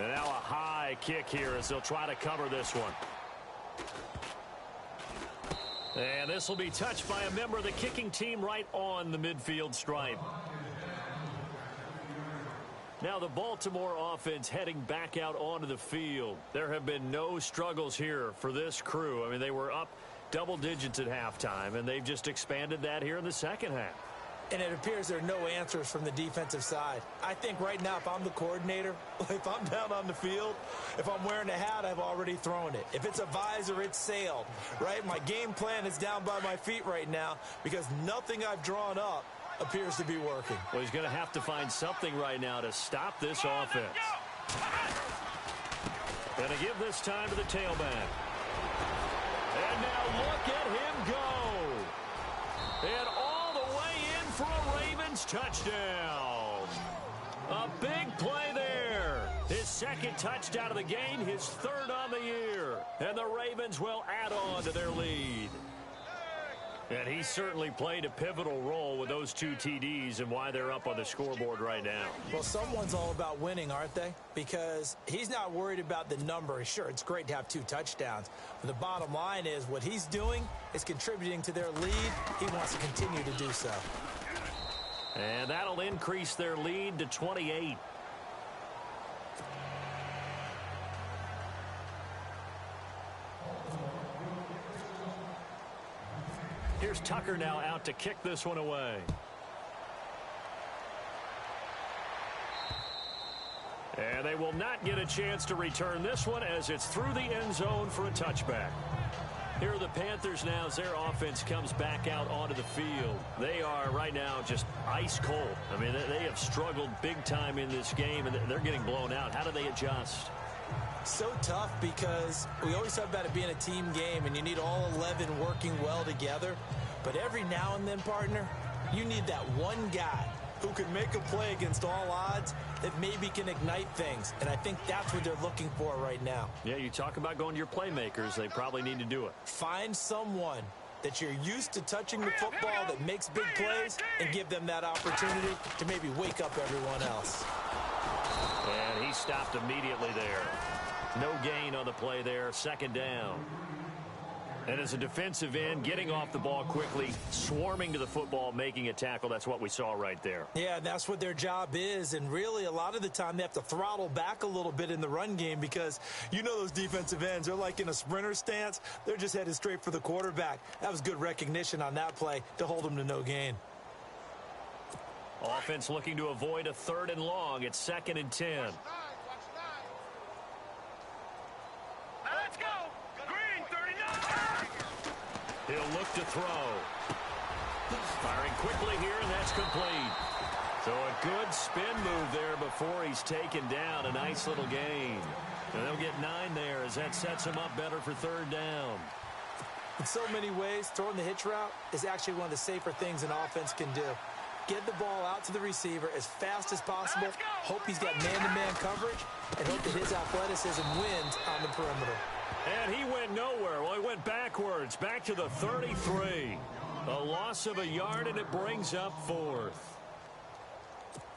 And now a high kick here as they'll try to cover this one. And this will be touched by a member of the kicking team right on the midfield stripe. Now the Baltimore offense heading back out onto the field. There have been no struggles here for this crew. I mean, they were up double digits at halftime, and they've just expanded that here in the second half. And it appears there are no answers from the defensive side. I think right now, if I'm the coordinator, if I'm down on the field, if I'm wearing a hat, I've already thrown it. If it's a visor, it's sailed, right? My game plan is down by my feet right now because nothing I've drawn up appears to be working. Well, he's going to have to find something right now to stop this offense. Going to give this time to the tailback. And now look at him go. And all the way in for a Ravens touchdown. A big play there. His second touchdown of the game, his third on the year. And the Ravens will add on to their lead. And he certainly played a pivotal role with those two TDs and why they're up on the scoreboard right now. Well, someone's all about winning, aren't they? Because he's not worried about the number. Sure, it's great to have 2 touchdowns. But the bottom line is what he's doing is contributing to their lead. He wants to continue to do so. And that'll increase their lead to 28. Here's Tucker now out to kick this one away. And they will not get a chance to return this one as it's through the end zone for a touchback. Here are the Panthers now as their offense comes back out onto the field. They are right now just ice cold. I mean, they have struggled big time in this game, and they're getting blown out. How do they adjust? So tough because we always talk about it being a team game and you need all 11 working well together. But every now and then, partner, you need that one guy who can make a play against all odds that maybe can ignite things. And I think that's what they're looking for right now. Yeah, you talk about going to your playmakers. They probably need to do it. Find someone that you're used to touching the football that makes big plays and give them that opportunity to maybe wake up everyone else. And he stopped immediately there. No gain on the play there, second down. And as a defensive end, getting off the ball quickly, swarming to the football, making a tackle, that's what we saw right there. Yeah, that's what their job is, and really a lot of the time they have to throttle back a little bit in the run game because you know those defensive ends, they're like in a sprinter stance. They're just headed straight for the quarterback. That was good recognition on that play to hold them to no gain. Offense looking to avoid a 3rd and long. It's 2nd and 10. Let's go. Green, 39. He'll look to throw. Firing quickly here, and that's complete. So a good spin move there before he's taken down. A nice little gain. And they'll get 9 there as that sets him up better for 3rd down. In so many ways, throwing the hitch route is actually one of the safer things an offense can do. Get the ball out to the receiver as fast as possible. Hope he's got man-to-man coverage, and hope that his athleticism wins on the perimeter. And he went nowhere. Well, he went backwards, back to the 33. A loss of a yard, and it brings up 4th.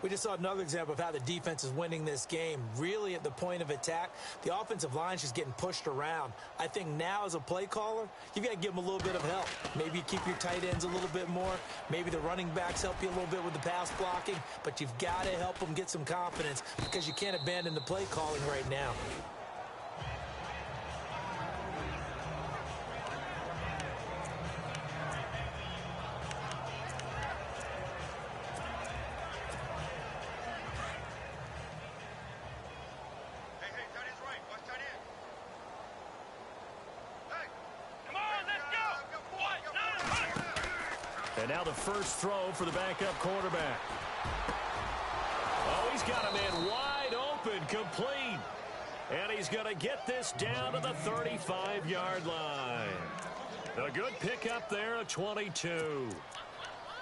We just saw another example of how the defense is winning this game. Really at the point of attack, the offensive line is just getting pushed around. I think now as a play caller, you've got to give them a little bit of help. Maybe you keep your tight ends a little bit more. Maybe the running backs help you a little bit with the pass blocking. But you've got to help them get some confidence because you can't abandon the play calling right now. And now the first throw for the backup quarterback. Oh, he's got a man wide open incomplete. And he's going to get this down to the 35-yard line. A good pickup there at 22.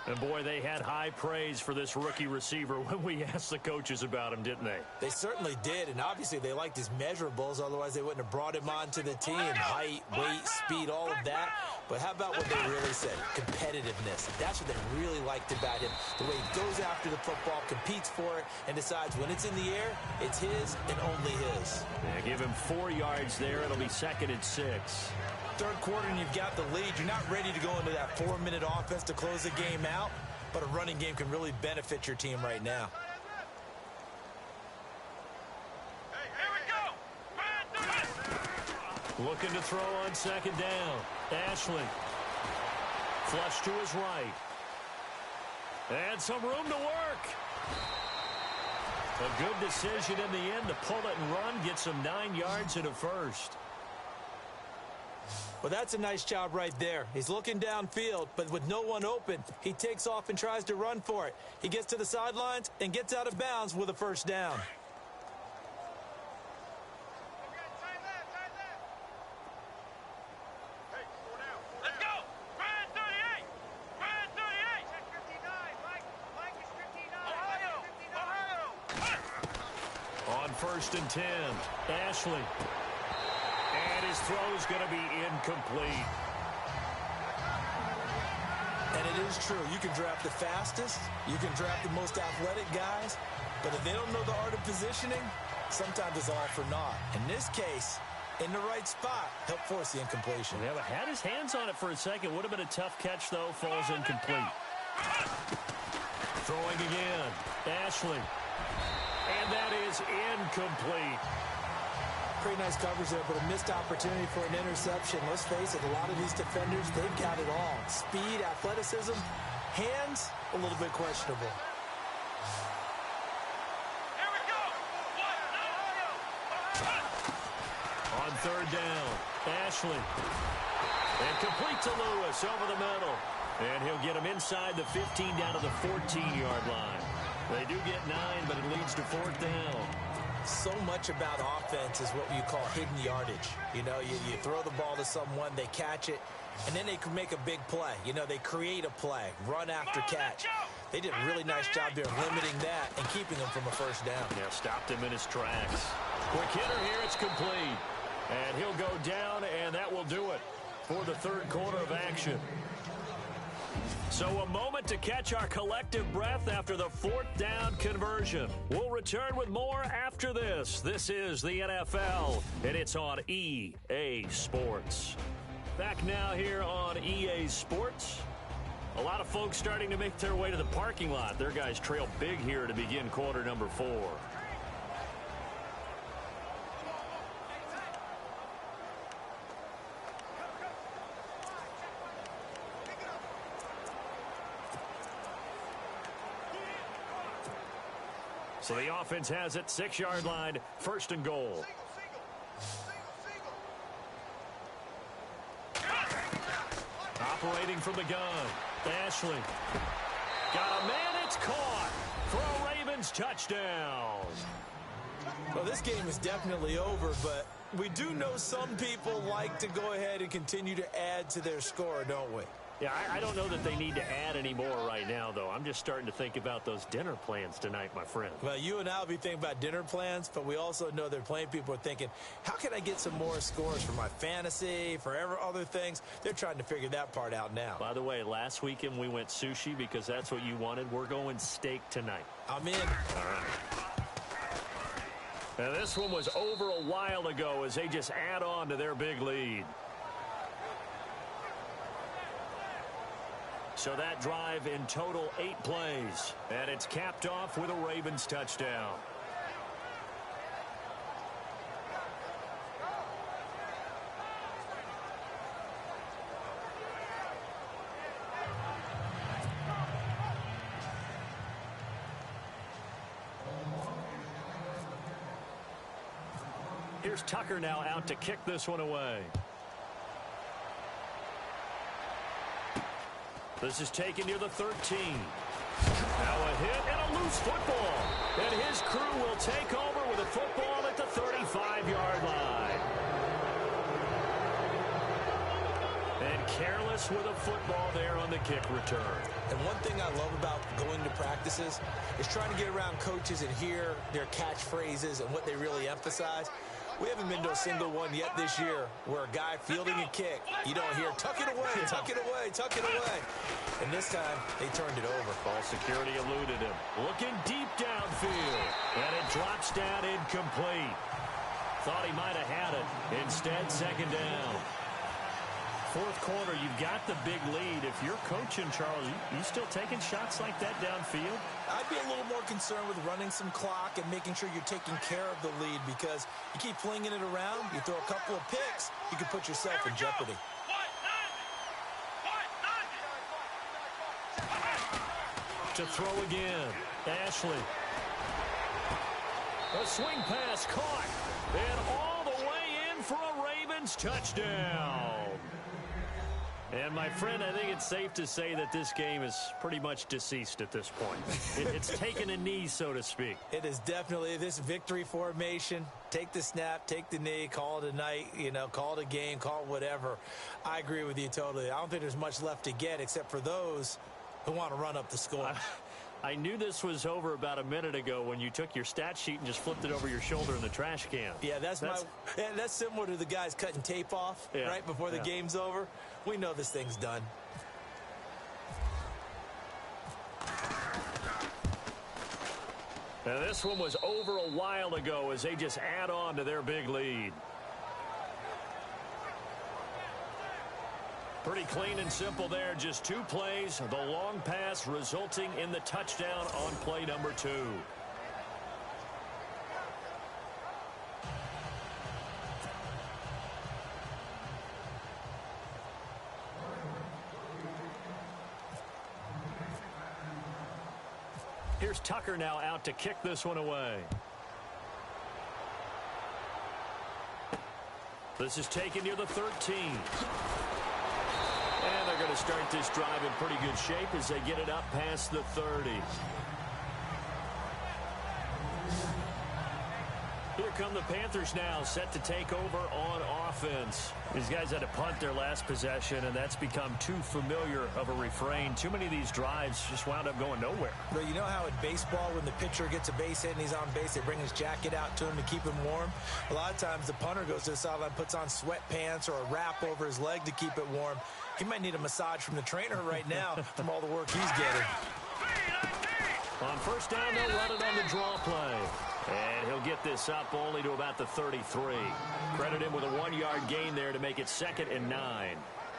And, boy, they had high praise for this rookie receiver when we asked the coaches about him, didn't they? They certainly did, and obviously they liked his measurables. Otherwise, they wouldn't have brought him onto the team. Height, weight, speed, all of that. But how about what they really said? Competitiveness. That's what they really liked about him. The way he goes after the football, competes for it, and decides when it's in the air, it's his and only his. Yeah, give him 4 yards there. It'll be 2nd and 6. Third quarter and you've got the lead. You're not ready to go into that 4-minute offense to close the game out, but a running game can really benefit your team right now. Here we go. Looking to throw on 2nd down. Ashley. Flush to his right. And some room to work. A good decision in the end to pull it and run. Get some 9 yards and a first. Well, that's a nice job right there. He's looking downfield, but with no one open, he takes off and tries to run for it. He gets to the sidelines and gets out of bounds with a first down. Let's go. Brad 38. Brad 38. Check 59. Mike is 59. Ohio. On 1st and 10. Ashley. And his throw is going to be incomplete. And it is true. You can draft the fastest. You can draft the most athletic guys. But if they don't know the art of positioning, sometimes it's all for naught. In this case, in the right spot, help force the incompletion. Yeah, but had his hands on it for a second. Would have been a tough catch, though. Falls incomplete. Throwing again. Ashley. And that is incomplete. Pretty nice coverage there, but a missed opportunity for an interception. Let's face it, a lot of these defenders, they've got it all. Speed, athleticism, hands, a little bit questionable. Here we go. On 3rd down, Ashley. And complete to Lewis over the middle. And he'll get him inside the 15 down to the 14-yard line. They do get 9, but it leads to 4th down. So much about offense is what you call hidden yardage. You know, you throw the ball to someone, they catch it, and then they can make a big play. You know, they create a play, run after catch. They did a really nice job there limiting that and keeping him from a first down. Yeah, stopped him in his tracks. Quick hitter here, it's complete. And he'll go down, and that will do it for the 3rd quarter of action. So a moment to catch our collective breath after the 4th down conversion. We'll return with more after this. This is the NFL, and it's on EA Sports. Back now here on EA Sports. A lot of folks starting to make their way to the parking lot. Their guys trail big here to begin quarter number 4. So the offense has it, 6-yard line, 1st and goal. Operating from the gun, Ashley. Got a man, it's caught for a Ravens touchdown. Well, this game is definitely over, but we do know some people like to go ahead and continue to add to their score, don't we? Yeah, I don't know that they need to add any more right now, though. I'm just starting to think about those dinner plans tonight, my friend. Well, you and I will be thinking about dinner plans, but we also know they're playing people are thinking, how can I get some more scores for my fantasy, for other things? They're trying to figure that part out now. By the way, last weekend we went sushi because that's what you wanted. We're going steak tonight. I'm in. All right. Now, this one was over a while ago as they just add on to their big lead. So that drive in total 8 plays. And it's capped off with a Ravens touchdown. Here's Tucker now out to kick this one away. This is taken near the 13. Now a hit and a loose football. And his crew will take over with a football us with a football there on the kick return. And one thing I love about going to practices is trying to get around coaches and hear their catchphrases and what they really emphasize. We haven't been to a single one yet this year where a guy fielding a kick, you don't hear, tuck it away, tuck it away, tuck it away. And this time, they turned it over. Ball security eluded him. Looking deep downfield. And it drops down incomplete. Thought he might have had it. Instead, second down. Fourth quarter, you've got the big lead. If you're coaching, Charles, you still taking shots like that downfield? I'd be a little more concerned with running some clock and making sure you're taking care of the lead, because you keep flinging it around, you throw a couple of picks, you can put yourself in jeopardy. To throw again, Ashley. A swing pass caught, and all the way in for a Ravens touchdown. And, my friend, I think it's safe to say that this game is pretty much deceased at this point. It's taken a knee, so to speak. It is definitely this victory formation. Take the snap, take the knee, call it a night, call it a game, call it whatever. I agree with you totally. I don't think there's much left to get except for those who want to run up the score. I knew this was over about a minute ago when you took your stat sheet and just flipped it over your shoulder in the trash can. Yeah, that's similar to the guys cutting tape off right before the game's over. We know this thing's done. Now, this one was over a while ago as they just add on to their big lead. Pretty clean and simple there. Just 2 plays. The long pass resulting in the touchdown on play number 2. Here's Tucker now out to kick this one away. This is taken near the 13. And they're going to start this drive in pretty good shape as they get it up past the 30. Here come the Panthers now, set to take over on offense. These guys had to punt their last possession, and that's become too familiar of a refrain. Too many of these drives just wound up going nowhere. But you know how in baseball, when the pitcher gets a base hit and he's on base, they bring his jacket out to him to keep him warm? A lot of times the punter goes to the sideline, puts on sweatpants or a wrap over his leg to keep it warm. He might need a massage from the trainer right now from all the work he's getting. On first down, they'll run it on the draw play. And he'll get this up only to about the 33. Credit him with a 1-yard gain there to make it 2nd and 9.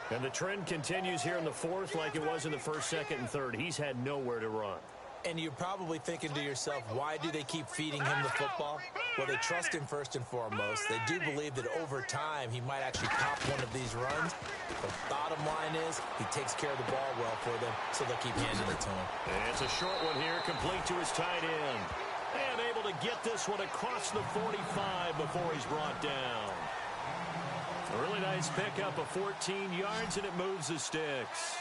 And the trend continues here in the 4th like it was in the 1st, 2nd, and 3rd. He's had nowhere to run. And you're probably thinking to yourself, why do they keep feeding him the football? Well, they trust him first and foremost. They do believe that over time he might actually pop one of these runs. The bottom line is he takes care of the ball well for them, so they'll keep handing it to him. And it's a short one here, complete to his tight end. And able to get this one across the 45 before he's brought down. A really nice pickup of 14 yards, and it moves the sticks.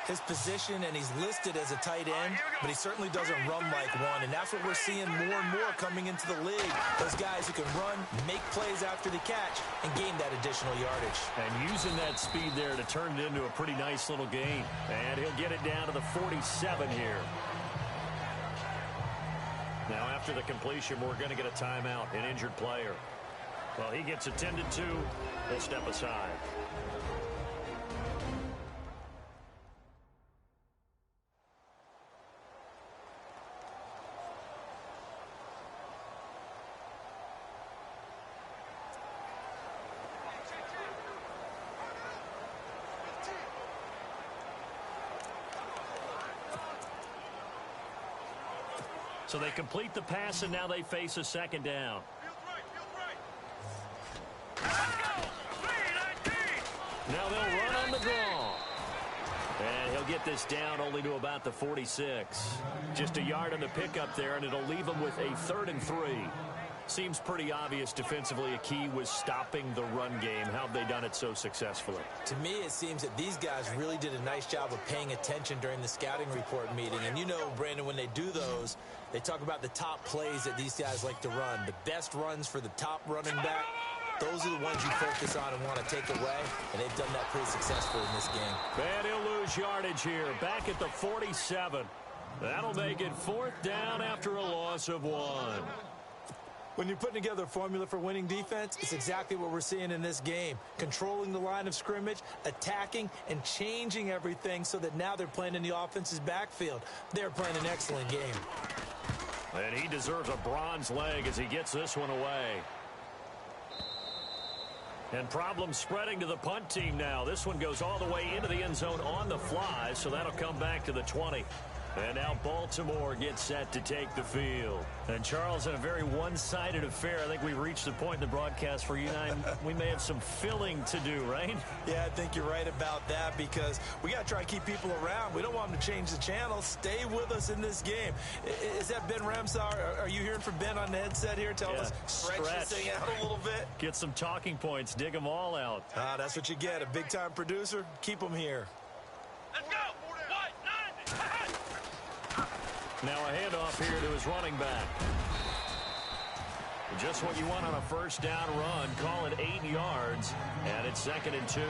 His position, and he's listed as a tight end, but he certainly doesn't run like one, and that's what we're seeing more and more coming into the league. Those guys who can run, make plays after the catch, and gain that additional yardage. And using that speed there to turn it into a pretty nice little gain. And he'll get it down to the 47 here. Now, after the completion, we're going to get a timeout, an injured player. Well, he gets attended to. They'll step aside. So they complete the pass, and now they face a 2nd down. Now they'll run on the draw. And he'll get this down only to about the 46. Just a yard on the pickup there, and it'll leave him with a 3rd and 3. Seems pretty obvious defensively a key was stopping the run game. How have they done it so successfully? To me, it seems that these guys really did a nice job of paying attention during the scouting report meeting. And you know, Brandon, when they do those, they talk about the top plays that these guys like to run. The best runs for the top running back. those are the ones you focus on and want to take away, and they've done that pretty successfully in this game. And he'll lose yardage here, back at the 47. That'll make it 4th down after a loss of 1. When you're putting together a formula for winning defense, it's exactly what we're seeing in this game. Controlling the line of scrimmage, attacking, and changing everything so that now they're playing in the offense's backfield. They're playing an excellent game. And he deserves a bronze leg as he gets this one away. And problems spreading to the punt team now. This one goes all the way into the end zone on the fly, so that'll come back to the 20. And now Baltimore gets set to take the field. And Charles, in a very one-sided affair, I think we reached the point in the broadcast for you and I, we may have some filling to do, right? Yeah, I think you're right about that because we got to try and keep people around. We don't want them to change the channel. Stay with us in this game. Is that Ben Ramsar? Are you hearing from Ben on the headset here? Tell us, stretch this thing out a little bit. Get some talking points. Dig them all out. That's what you get. A big-time producer. Keep them here. Let's go. Now a handoff here to his running back. Just what you want on a first down run. Call it 8 yards, and it's 2nd and 2.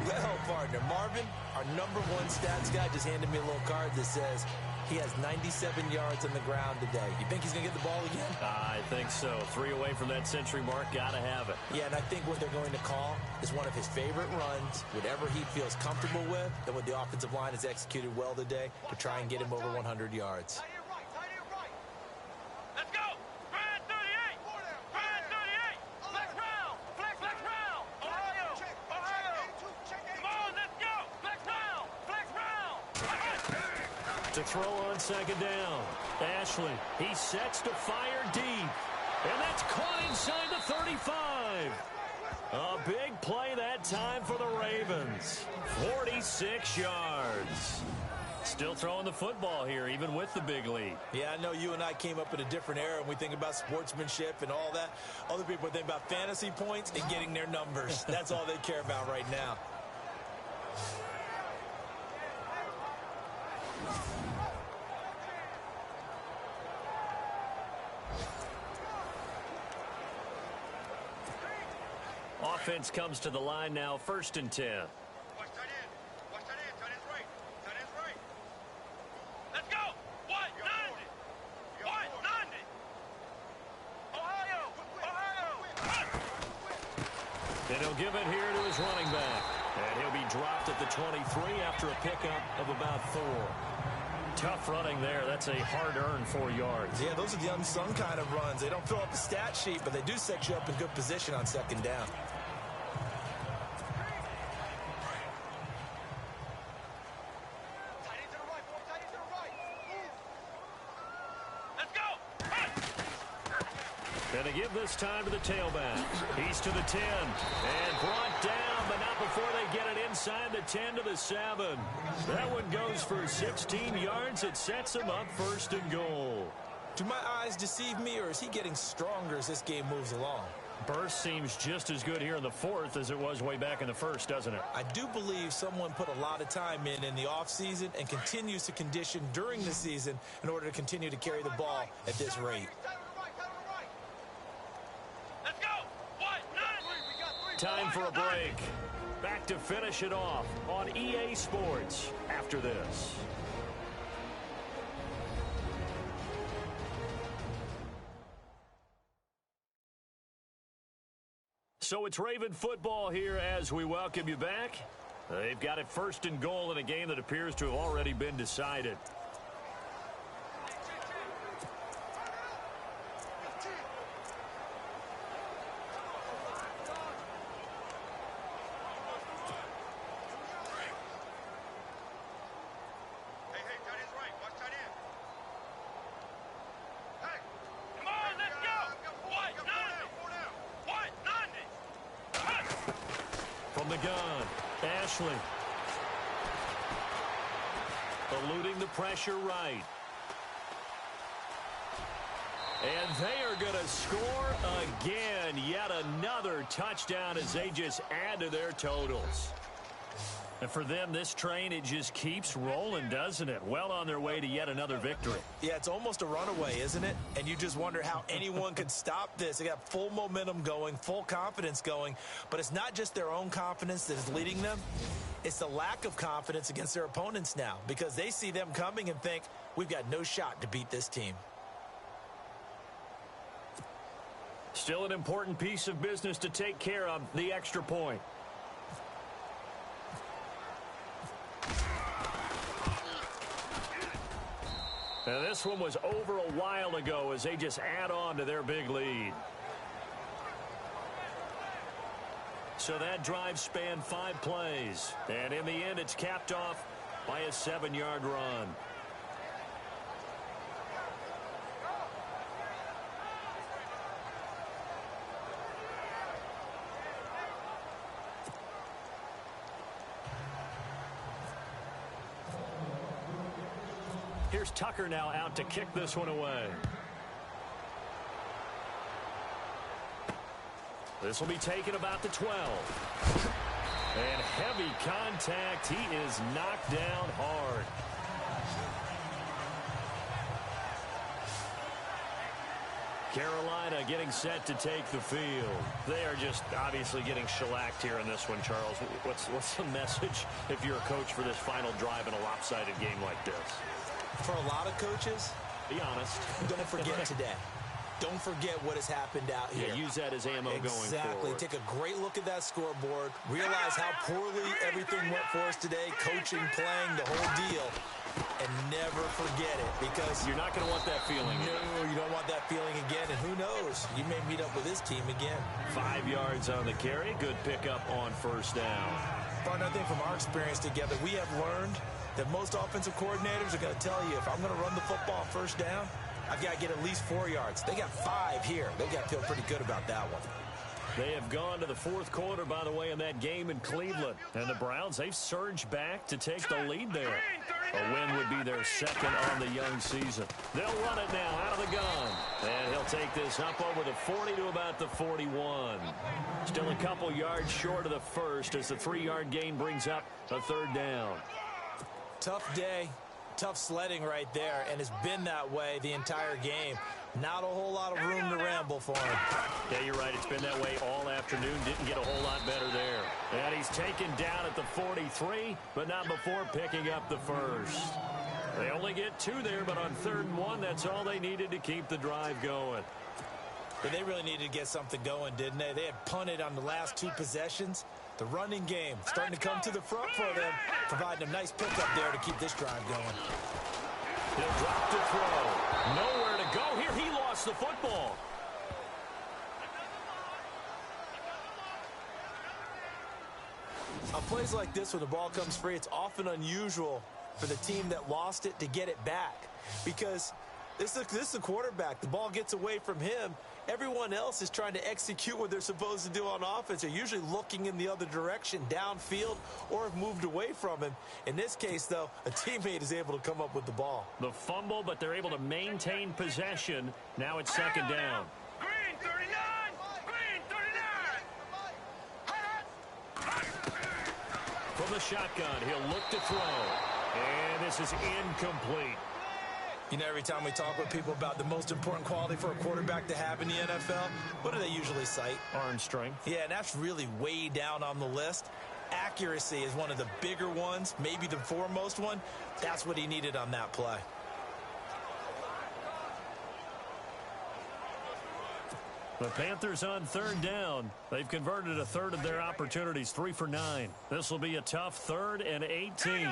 Well, partner, Marvin, our #1 stats guy, just handed me a little card that says he has 97 yards on the ground today. You think he's going to get the ball again? I think so. 3 away from that century mark. Got to have it. Yeah, and I think what they're going to call is one of his favorite runs, whatever he feels comfortable with, and what the offensive line has executed well today to try and get him over 100 yards. Let's go. Brand 38. Brand 38. Flex round. Flex round. Ohio. Come on, let's go. Flex round. Flex round. To throw on 2nd down. Ashley, he sets to fire deep. And that's caught inside the 35. A big play that time for the Ravens. 46 yards. Still throwing the football here, even with the big lead. Yeah, I know you and I came up in a different era and we think about sportsmanship and all that. Other people think about fantasy points and getting their numbers. That's all they care about right now. Offense comes to the line now, 1st and 10. Watch tight end. Watch tight end. Tight end's right. Tight end's right. Let's go. 190. 190. Ohio. And he'll give it here to his running back. And he'll be dropped at the 23 after a pickup of about 4. Tough running there. That's a hard-earned 4 yards. Yeah, those are the unsung kind of runs. They don't fill up the stat sheet, but they do set you up in good position on 2nd down. And to give this time to the tailback. He's to the 10 and brought down, but not before they get it inside the 10 to the 7. That one goes for 16 yards. It sets him up 1st and goal. Do my eyes deceive me, or is he getting stronger as this game moves along? Burst seems just as good here in the 4th as it was way back in the 1st, doesn't it? I do believe someone put a lot of time in the offseason and continues to condition during the season in order to continue to carry the ball at this rate. Let's go. 190. Time for a break. Back to finish it off on EA Sports after this. So it's Raven football here as we welcome you back. They've got it 1st and goal in a game that appears to have already been decided. The gun, Ashley. Eluding the pressure right. And they are going to score again. Yet another touchdown as they just add to their totals. And for them, this train, it just keeps rolling, doesn't it? Well on their way to yet another victory. Yeah, it's almost a runaway, isn't it? And you just wonder how anyone could stop this. They got full momentum going, full confidence going. But it's not just their own confidence that is leading them. It's the lack of confidence against their opponents now, because they see them coming and think, we've got no shot to beat this team. Still an important piece of business to take care of, the extra point. Now, this one was over a while ago as they just add on to their big lead. So that drive spanned 5 plays. And in the end, it's capped off by a 7-yard run. Here's Tucker now out to kick this one away. This will be taken about the 12. And heavy contact. He is knocked down hard. Carolina getting set to take the field. They are just obviously getting shellacked here in this one, Charles. What's the message if you're a coach for this final drive in a lopsided game like this? For a lot of coaches, be honest. Don't forget today. Don't forget what has happened out here. Yeah, use that as ammo going forward. Exactly. Take a great look at that scoreboard. Realize how poorly everything went for us today. Coaching, playing, the whole deal. And never forget it, because you're not going to want that feeling. No, you don't want that feeling again. And who knows? You may meet up with this team again. 5 yards on the carry. Good pickup on first down. Another thing from our experience together, we have learned that most offensive coordinators are going to tell you, if I'm going to run the football on first down, I've got to get at least 4 yards. They got 5 here. They got to feel pretty good about that one. They have gone to the fourth quarter, by the way, in that game in Cleveland. And the Browns, they've surged back to take the lead there. A win would be their second on the young season. They'll run it now out of the gun. And he'll take this up over the 40 to about the 41. Still a couple yards short of the first as the 3-yard gain brings up a third down. Tough day, tough sledding right there, and it's been that way the entire game. Not a whole lot of room to ramble for him. Yeah, you're right. It's been that way all afternoon. Didn't get a whole lot better there. And he's taken down at the 43, but not before picking up the first. They only get 2 there, but on 3rd and 1, that's all they needed to keep the drive going. But they really needed to get something going, didn't they? They had punted on the last 2 possessions. The running game starting to come to the front for them, providing a nice pickup there to keep this drive going. He'll drop the throw. Nowhere to go here. He lost the football. On plays like this, when the ball comes free, it's often unusual for the team that lost it to get it back, because this is the quarterback. The ball gets away from him. Everyone else is trying to execute what they're supposed to do on offense. They're usually looking in the other direction, downfield, or have moved away from him. In this case, though, a teammate is able to come up with the ball. The fumble, but they're able to maintain possession. Now it's 2nd down. Green 39! Green 39! From the shotgun, he'll look to throw. And this is incomplete. You know, every time we talk with people about the most important quality for a quarterback to have in the NFL, what do they usually cite? Arm strength. Yeah, and that's really way down on the list. Accuracy is one of the bigger ones, maybe the foremost one. That's what he needed on that play. The Panthers on 3rd down. They've converted a third of their opportunities, 3 for 9. This will be a tough 3rd and 18.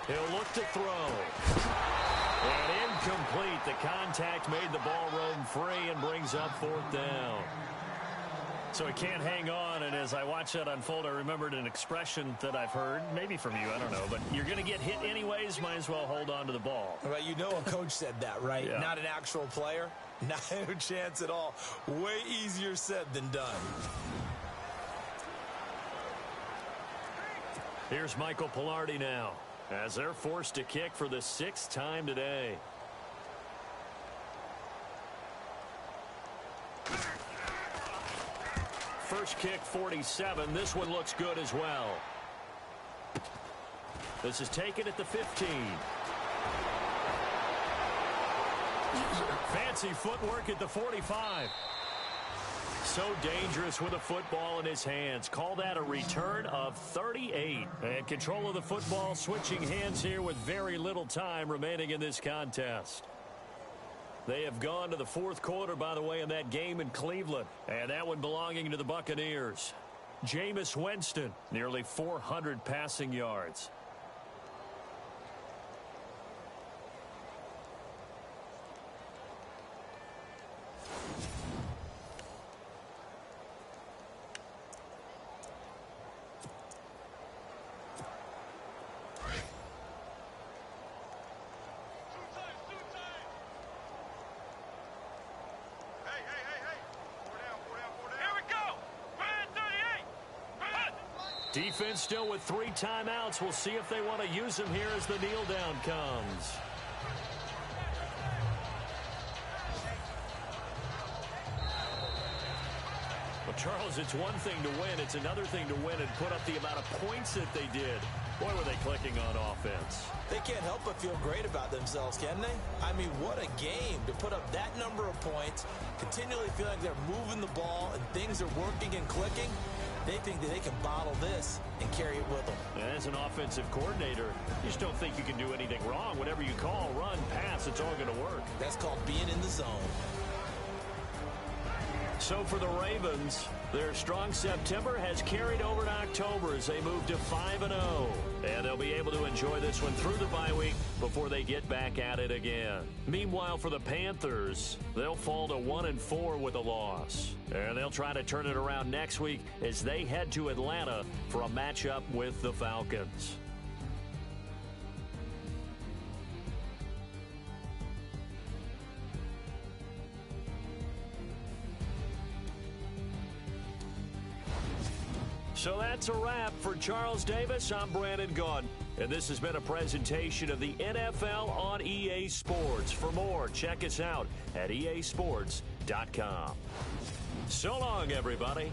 He'll look to throw. And incomplete. The contact made the ball roam free and brings up 4th down. So he can't hang on, and as I watch that unfold, I remembered an expression that I've heard, maybe from you, I don't know, but you're going to get hit anyways, might as well hold on to the ball. Well, you know a coach said that, right? Yeah. Not an actual player. No chance at all. Way easier said than done. Here's Michael Pilardi now, as they're forced to kick for the 6th time today. first kick 47. This one looks good as well. This is taken at the 15. Fancy footwork at the 45. So dangerous with a football in his hands. Call that a return of 38. And control of the football switching hands here with very little time remaining in this contest. They have gone to the fourth quarter, by the way, in that game in Cleveland. And that one belonging to the Buccaneers. Jameis Winston, nearly 400 passing yards. Defense still with 3 timeouts. We'll see if they want to use them here as the kneel down comes. Well, Charles, it's one thing to win. It's another thing to win and put up the amount of points that they did. Boy, were they clicking on offense. They can't help but feel great about themselves, can they? I mean, what a game to put up that number of points, continually feel like they're moving the ball and things are working and clicking. They think that they can bottle this and carry it with them. As an offensive coordinator, you just don't think you can do anything wrong. Whatever you call, run, pass, it's all going to work. That's called being in the zone. So for the Ravens, their strong September has carried over to October as they move to 5-0. And they'll be able to enjoy this one through the bye week before they get back at it again. Meanwhile, for the Panthers, they'll fall to 1-4 with a loss. And they'll try to turn it around next week as they head to Atlanta for a matchup with the Falcons. So that's a wrap. For Charles Davis, I'm Brandon Gaudin. And this has been a presentation of the NFL on EA Sports. For more, check us out at easports.com. So long, everybody.